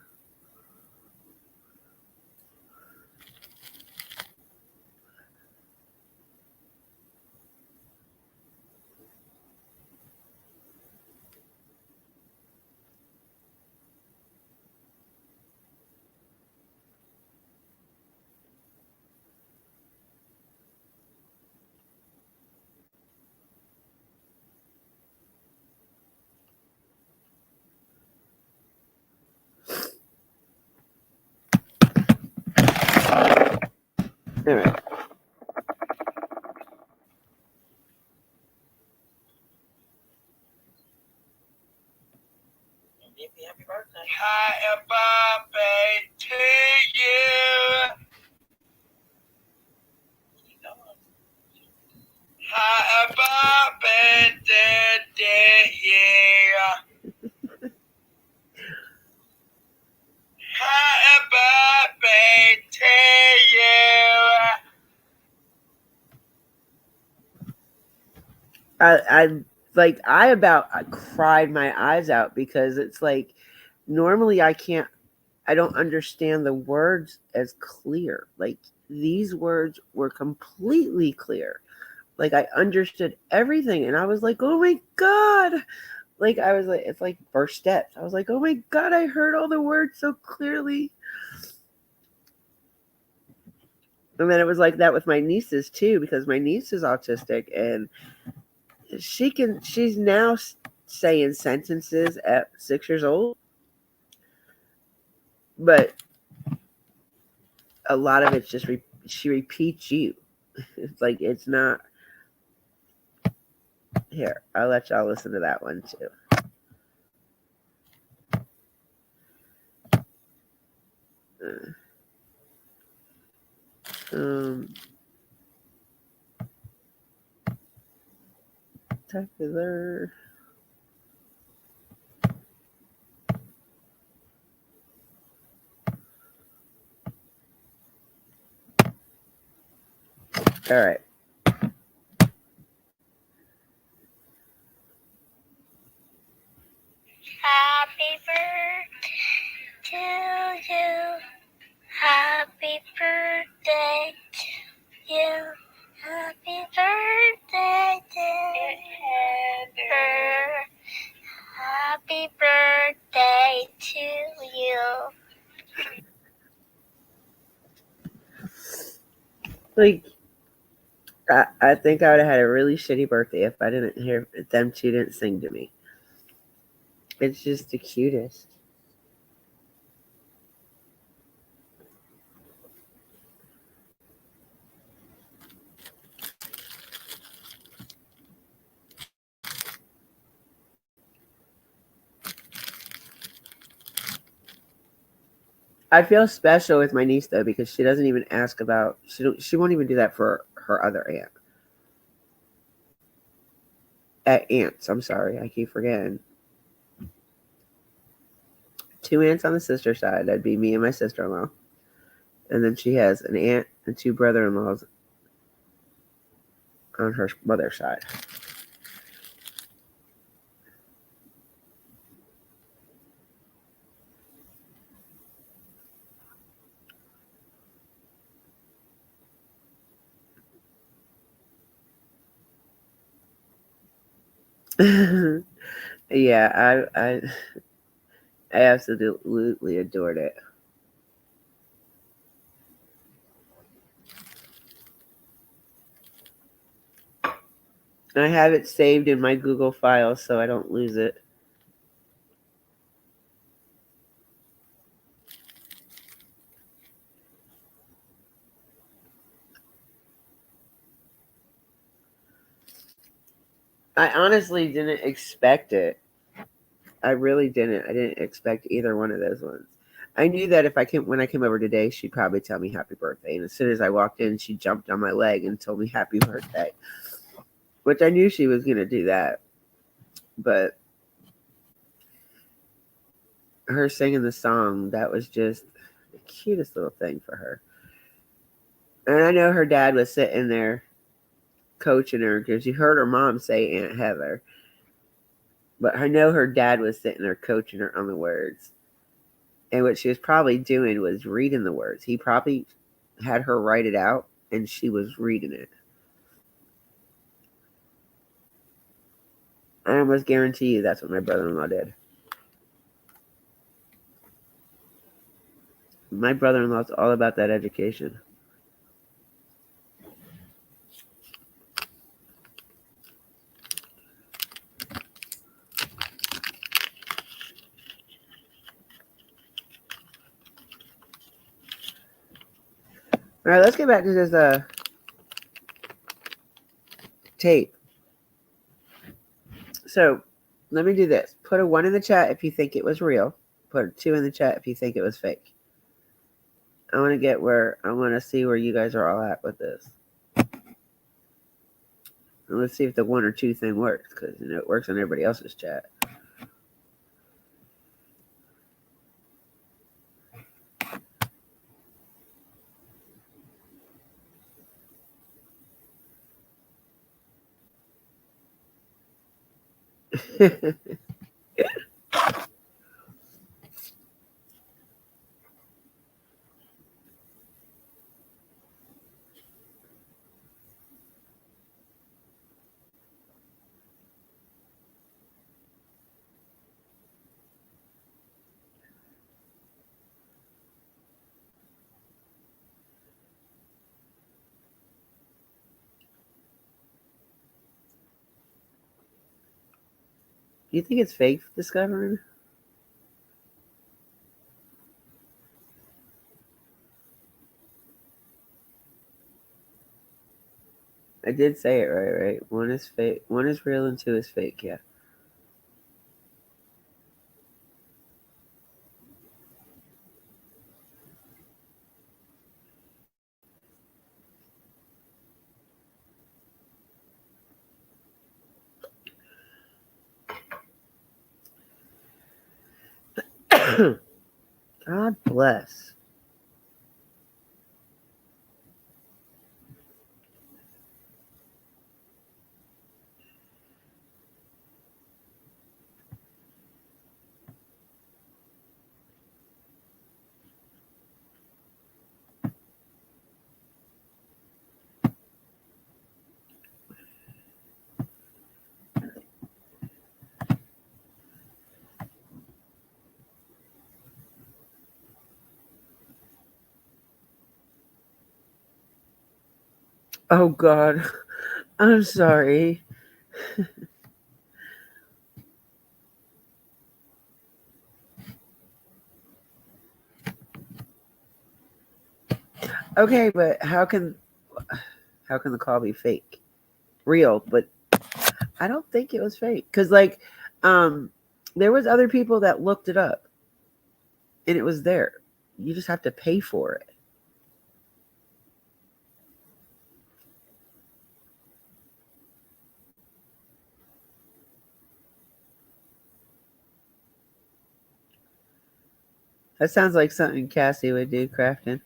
All right. Happy birthday to you. Happy birthday to you. Happy birthday to you. I cried my eyes out because it's like normally I don't understand the words as clear. Like these words were completely clear. Like I understood everything and I was like, oh my God. Like I was like, it's like first steps. I was like, oh my God, I heard all the words so clearly. And then it was like that with my nieces too, because my niece is autistic and she's now saying sentences at 6 years old, but a lot of it's just she repeats you. It's like it's not. Here, I'll let y'all listen to that one too. Spectacular. All right. Like, I think I would have had a really shitty birthday if I didn't hear if them two didn't sing to me. It's just the cutest. I feel special with my niece though because she doesn't even ask about she won't even do that for her other aunt. Aunts, I'm sorry, I keep forgetting. 2 aunts on the sister side. That'd be me and my sister-in-law, and then she has an aunt and 2 brother-in-laws on her mother's side. Yeah, I absolutely adored it. I have it saved in my Google files so I don't lose it. I honestly didn't expect it. I really didn't. I didn't expect either one of those ones. I knew that when I came over today, she'd probably tell me happy birthday. And as soon as I walked in, she jumped on my leg and told me happy birthday. Which I knew she was going to do that. But her singing the song, that was just the cutest little thing for her. And I know her dad was sitting there coaching her because you heard her mom say Aunt Heather. But I know her dad was sitting there coaching her on the words. And what she was probably doing was reading the words. He probably had her write it out and she was reading it. I almost guarantee you that's what my brother-in-law did. My brother-in-law's all about that education. All right, let's get back to this tape. So let me do this. Put a 1 in the chat if you think it was real. Put a 2 in the chat if you think it was fake. I want to see where you guys are all at with this. And let's see if the 1 or 2 thing works, because it works on everybody else's chat. Do you think it's fake discovering? I did say it right? 1 is fake. 1 is real and 2 is fake, yeah. God bless. Oh God, I'm sorry. Okay, but how can the call be fake? Real, but I don't think it was fake because um, there was other people that looked it up and it was there. You just have to pay for it. That sounds like something Cassie would do, Crafton.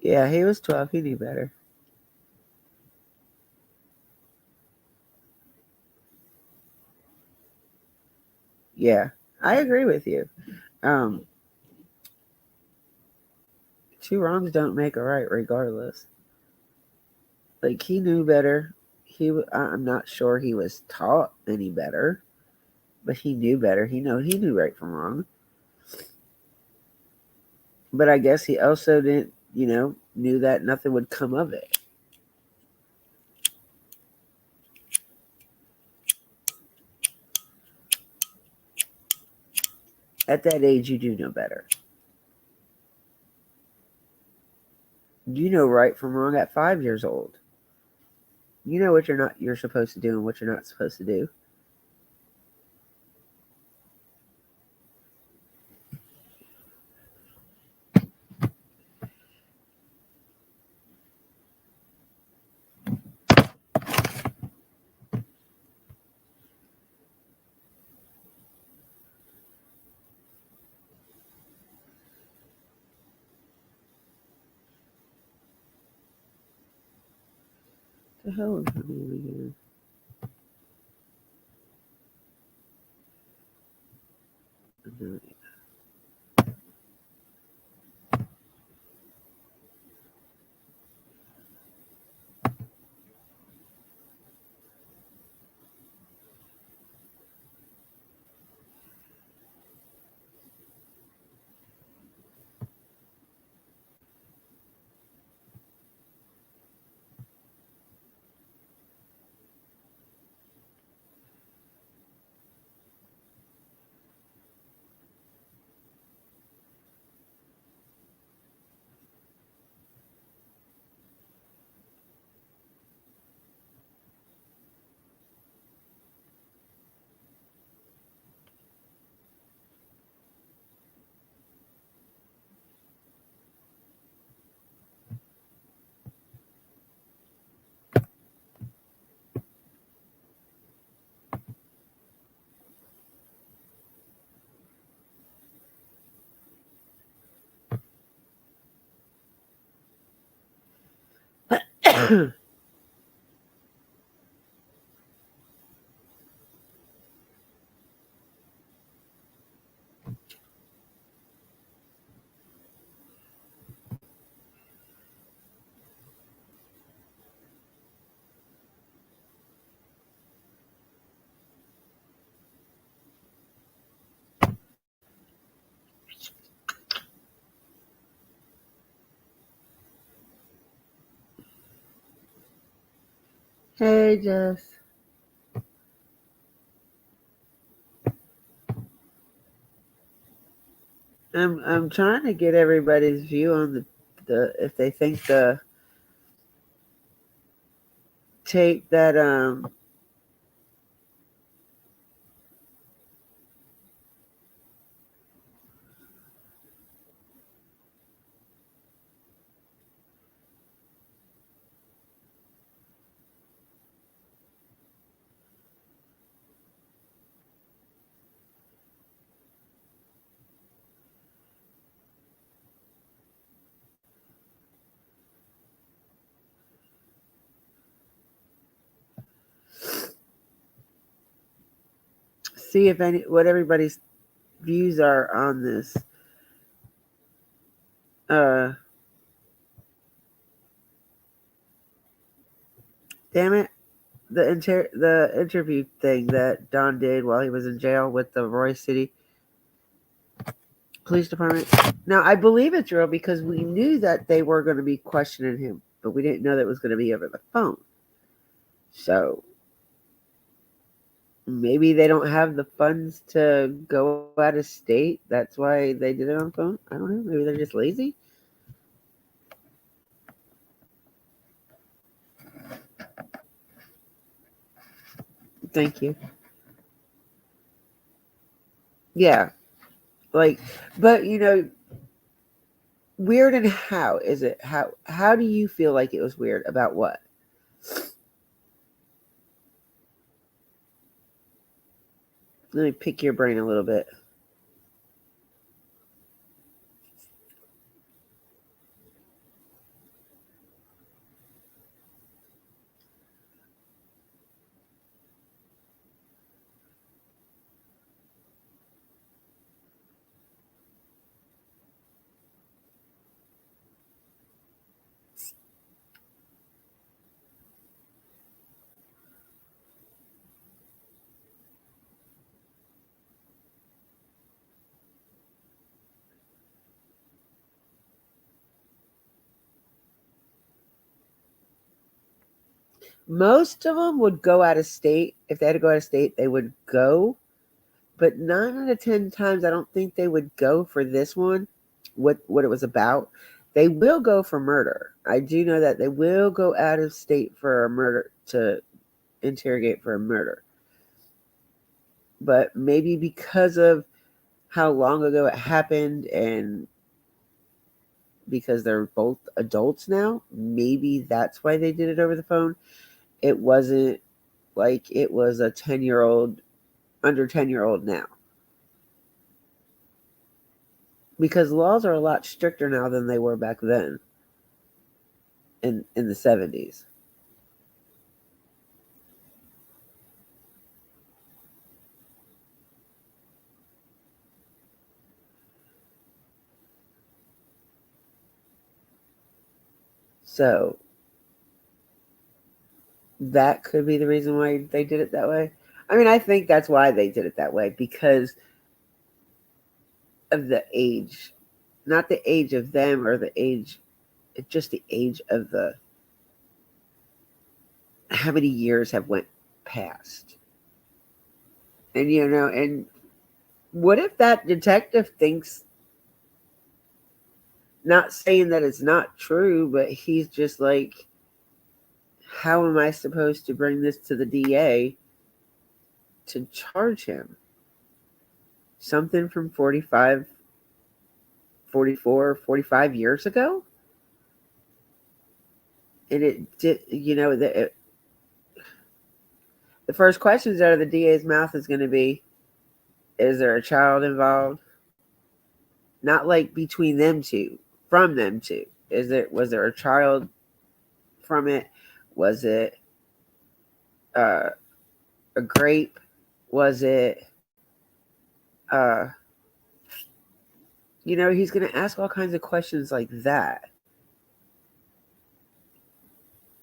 Yeah, he was 12. He knew better. Yeah, I agree with you. Um, two wrongs don't make a right, regardless. Like he knew better. I'm not sure he was taught any better, but he knew better. He knew right from wrong. But I guess he also didn't, knew that nothing would come of it. At that age, you do know better. You know right from wrong at 5 years old. You know what you're supposed to do and what you're not supposed to do. The hell is her name again? Hey, Jess. I'm trying to get everybody's view on the if they think the tape that see if any what everybody's views are on this. Uh, damn it, the interview thing that Don did while he was in jail with the Roy City Police Department. Now I believe it's real because we knew that they were going to be questioning him, but we didn't know that it was going to be over the phone. So maybe they don't have the funds to go out of state. That's why they did it on phone. I don't know. Maybe they're just lazy. Thank you. Yeah. Like, but weird and how is it? How do you feel like it was weird about what? Let me pick your brain a little bit. Most of them would go out of state. If they had to go out of state, they would go. But 9 out of 10 times, I don't think they would go for this one. What it was about. They will go for murder. I do know that they will go out of state for a murder to interrogate for a murder. But maybe because of how long ago it happened and because they're both adults now, maybe that's why they did it over the phone. It wasn't like it was a 10-year-old, under 10-year-old now. Because laws are a lot stricter now than they were back then in the 70s. So that could be the reason why they did it that way. I mean, I think that's why they did it that way, because of the age. Not the age of them or the age, just the age of the how many years have went past. And and what if that detective thinks, not saying that it's not true, but he's just like, how am I supposed to bring this to the DA to charge him? Something from 45, 44, 45 years ago? And it did, the first questions out of the DA's mouth is going to be, is there a child involved? Not like between them two, from them two. Was there a child from it? Was it a grape? Was it he's going to ask all kinds of questions like that.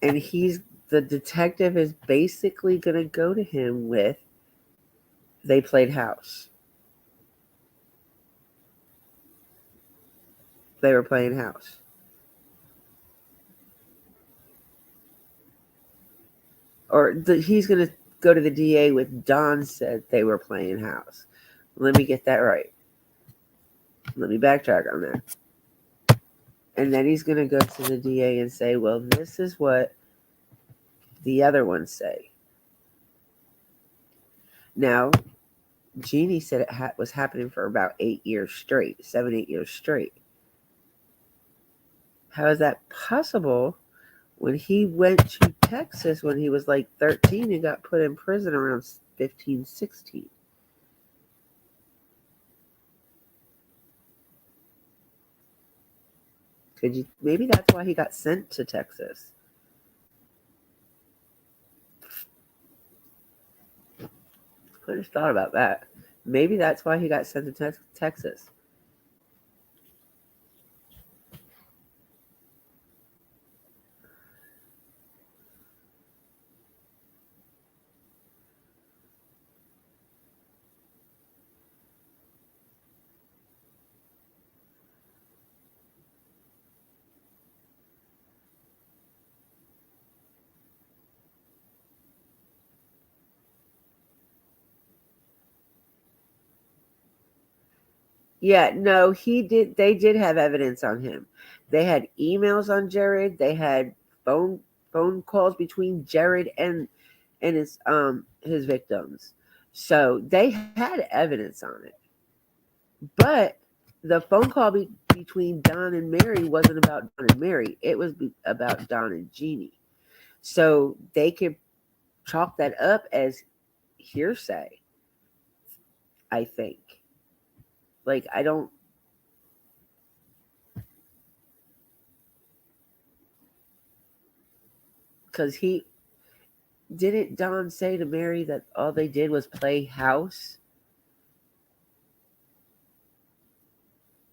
And the detective is basically going to go to him with, they played house. They were playing house. Or he's going to go to the DA with, Don said they were playing house. Let me get that right. Let me backtrack on that. And then he's going to go to the DA and say, well, this is what the other ones say. Now, Jeannie said it was happening for about 8 years straight, 7, 8 years straight. How is that possible when he went to Texas when he was like 13 and got put in prison around 15, 16? Maybe that's why he got sent to Texas. I just thought about that. Maybe that's why he got sent to Texas. Yeah, no, he did. They did have evidence on him. They had emails on Jared. They had phone calls between Jared and his victims. So they had evidence on it. But the phone call between Don and Mary wasn't about Don and Mary. It was about Don and Jeannie. So they could chalk that up as hearsay, I think. Like, I don't. Because didn't Don say to Mary that all they did was play house?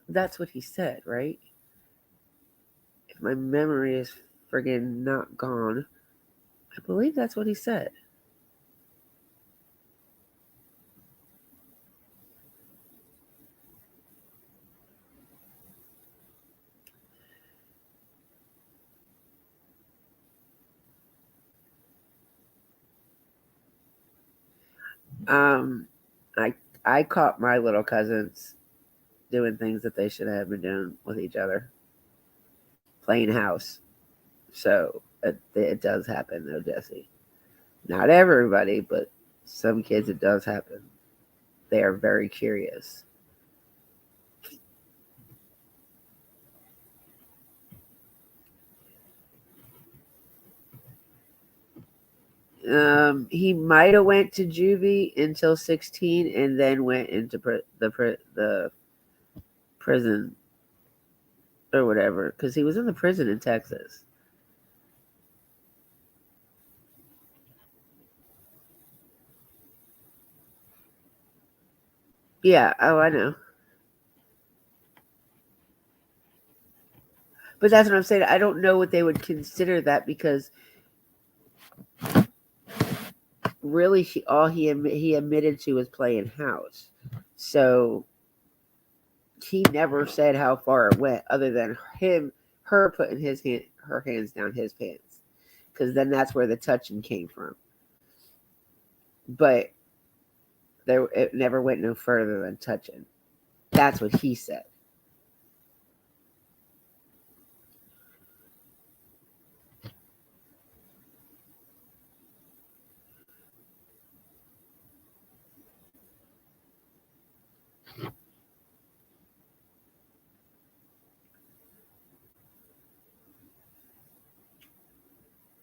That's what he said, right? If my memory is friggin' not gone, I believe that's what he said. I caught my little cousins doing things that they should have been doing with each other, playing house. So it does happen, though, Jesse. Not everybody, but some kids it does happen. They are very curious. He might have went to juvie until 16 and then went into the prison or whatever, because he was in the prison in Texas. Yeah, oh, I know. But that's what I'm saying. I don't know what they would consider that, because really he admitted to was playing house. So he never said how far it went, other than her putting her hands down his pants, because then that's where the touching came from. But it never went no further than touching. That's what he said.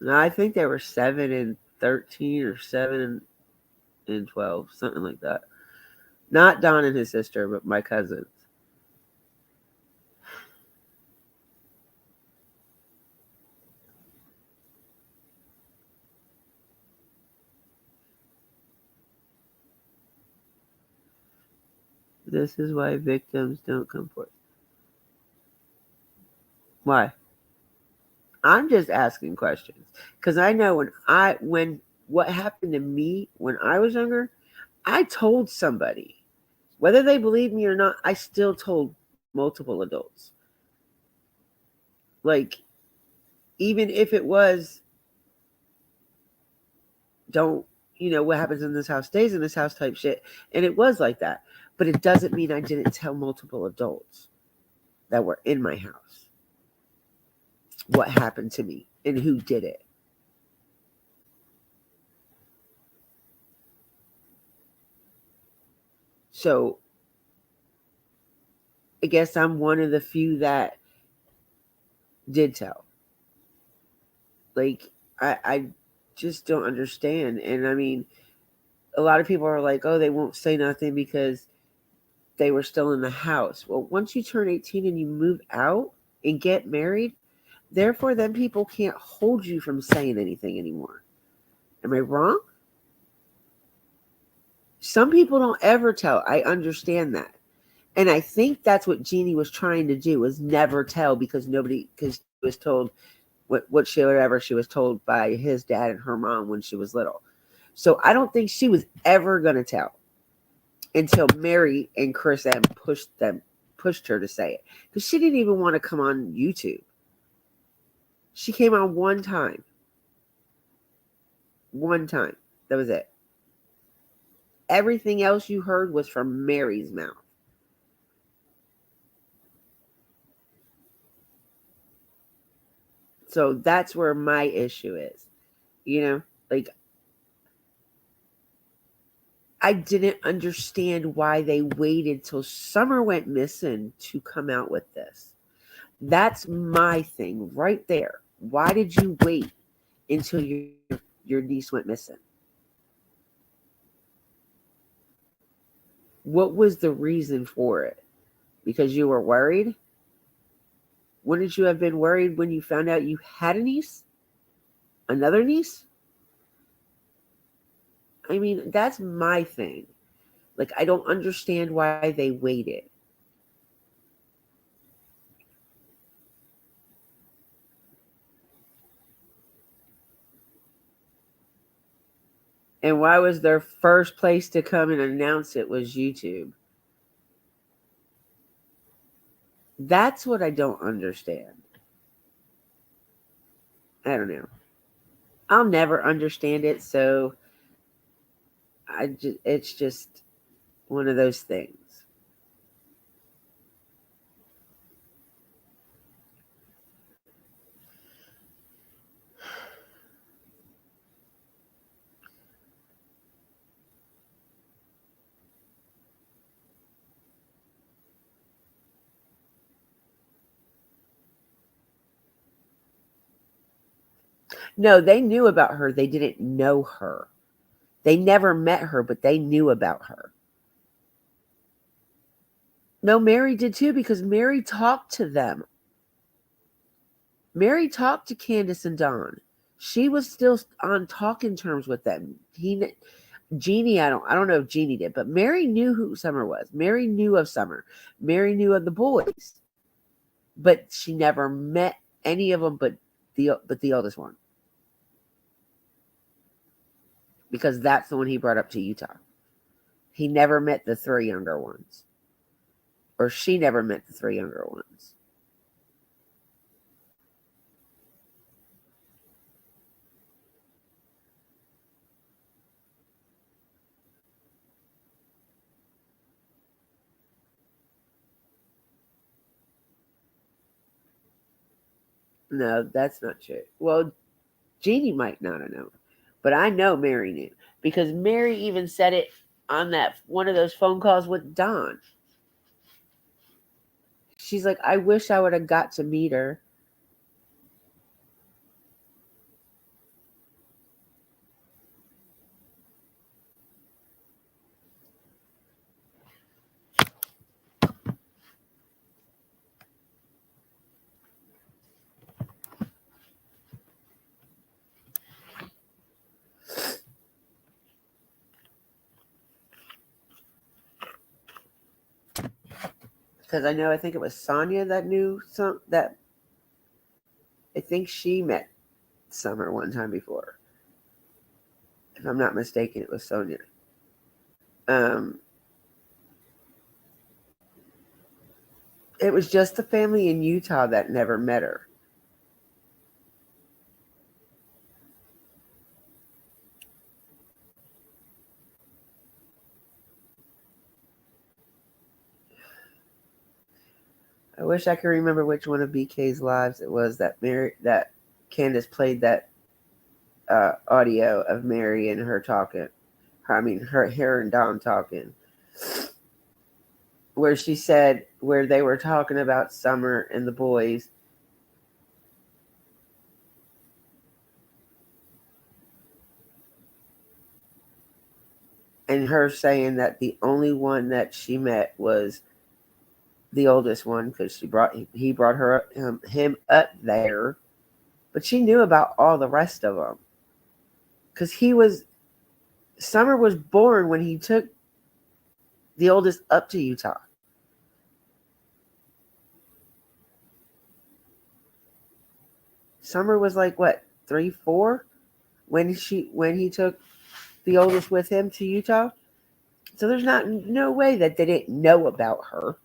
No, I think they were 7 and 13 or 7 and 12, something like that. Not Don and his sister, but my cousins. This is why victims don't come forward. Why? I'm just asking questions, because I know when what happened to me when I was younger, I told somebody, whether they believed me or not. I still told multiple adults. Like, even if it was, don't, what happens in this house stays in this house type shit, and it was like that. But it doesn't mean I didn't tell multiple adults that were in my house what happened to me and who did it. So I guess I'm one of the few that did tell. Like, I just don't understand. And I mean, a lot of people are like, oh, they won't say nothing because they were still in the house. Well, once you turn 18 and you move out and get married, therefore, then people can't hold you from saying anything anymore. Am I wrong? Some people don't ever tell. I understand that. And I think that's what Jeannie was trying to do, was never tell, because she was told whatever she was told by his dad and her mom when she was little. So I don't think she was ever going to tell until Mary and Chris M pushed her to say it. Because she didn't even want to come on YouTube. She came on one time. One time. That was it. Everything else you heard was from Mary's mouth. So that's where my issue is. You know, like, I didn't understand why they waited till Summer went missing to come out with this. That's my thing right there. Why did you wait until your niece went missing? What was the reason for it? Because you were worried? Wouldn't you have been worried when you found out you had a niece? Another niece? I mean, that's my thing. Like, I don't understand why they waited. And why was their first place to come and announce it was YouTube? That's what I don't understand. I don't know. I'll never understand it, so it's just one of those things. No, they knew about her. They didn't know her. They never met her, but they knew about her. No, Mary did too, because Mary talked to them. Mary talked to Candace and Dawn. She was still on talking terms with them. Jeannie, I don't know if Jeannie did, but Mary knew who Summer was. Mary knew of Summer. Mary knew of the boys, but she never met any of them, but the oldest one, because that's the one he brought up to Utah. He never met the three younger ones, or she never met the three younger ones. No, that's not true. Well, Jeannie might not have known, but I know Mary knew, because Mary even said it on that one of those phone calls with Dawn. She's like, I wish I would have got to meet her. Because I think it was Sonia that knew that I think she met Summer one time before. If I'm not mistaken, it was Sonia. It was just the family in Utah that never met her. I wish I could remember which one of BK's lives it was that Candace played that audio of Mary and her talking. Her and Don talking, where she said where they were talking about Summer and the boys. And her saying that the only one that she met was the oldest one because he brought him up there, but she knew about all the rest of them because Summer was born when he took the oldest up to Utah. Summer was like what 3, 4 when he took the oldest with him to Utah. So there's no way that they didn't know about her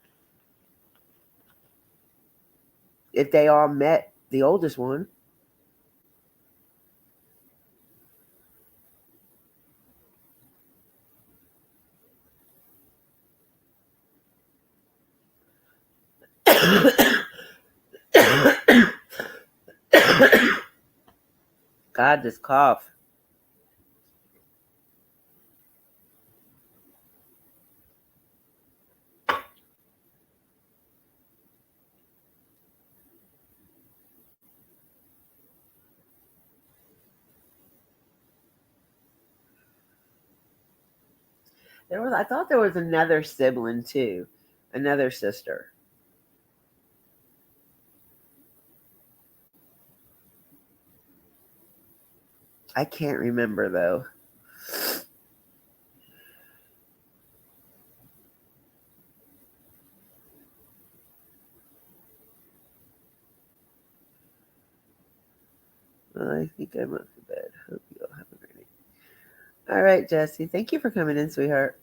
if they all met the oldest one. God, this cough. I thought there was another sibling too, another sister. I can't remember though. Well, I think I'm up to bed. Hope you all have a great night. All right, Jesse. Thank you for coming in, sweetheart.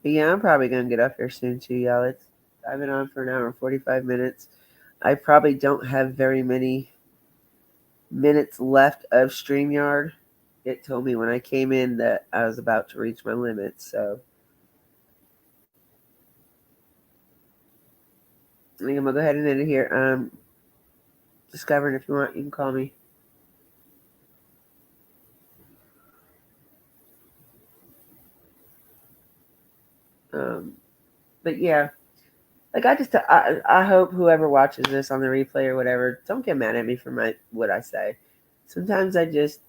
But yeah, I'm probably gonna get off here soon too, y'all. I've been on for an hour and 45 minutes. I probably don't have very many minutes left of StreamYard. It told me when I came in that I was about to reach my limit, so I think I'm gonna go ahead and end it here. Discovering, if you want, you can call me. But yeah, like I hope whoever watches this on the replay or whatever, don't get mad at me for what I say. Sometimes I just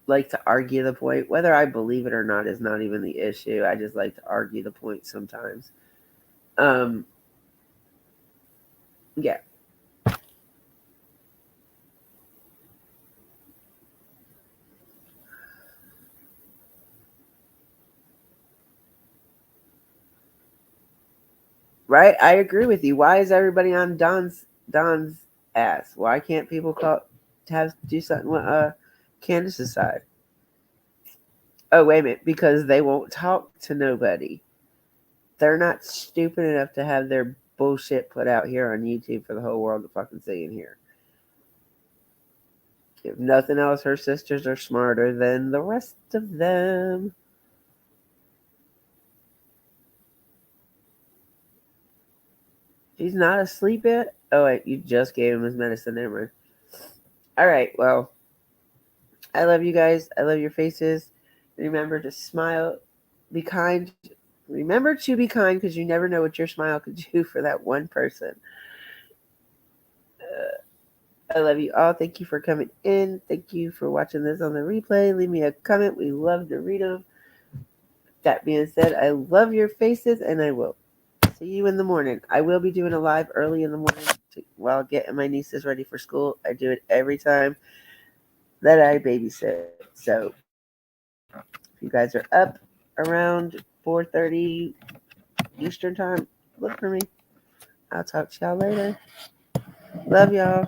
like to argue the point. Whether I believe it or not is not even the issue. I just like to argue the point sometimes. Yeah. Right? I agree with you. Why is everybody on Don's ass? Why can't people do something with Candace's side? Oh, wait a minute, because they won't talk to nobody. They're not stupid enough to have their bullshit put out here on YouTube for the whole world to fucking see and hear. If nothing else, her sisters are smarter than the rest of them. He's not asleep yet? Oh, wait, you just gave him his medicine. Never mind. All right, well, I love you guys. I love your faces. Remember to smile. Be kind. Remember to be kind because you never know what your smile could do for that one person. I love you all. Thank you for coming in. Thank you for watching this on the replay. Leave me a comment. We love to read them. That being said, I love your faces and I will see you in the morning. I will be doing a live early in the morning while getting my nieces ready for school. I do it every time that I babysit. So if you guys are up around 4:30 Eastern time, look for me. I'll talk to y'all later. Love y'all.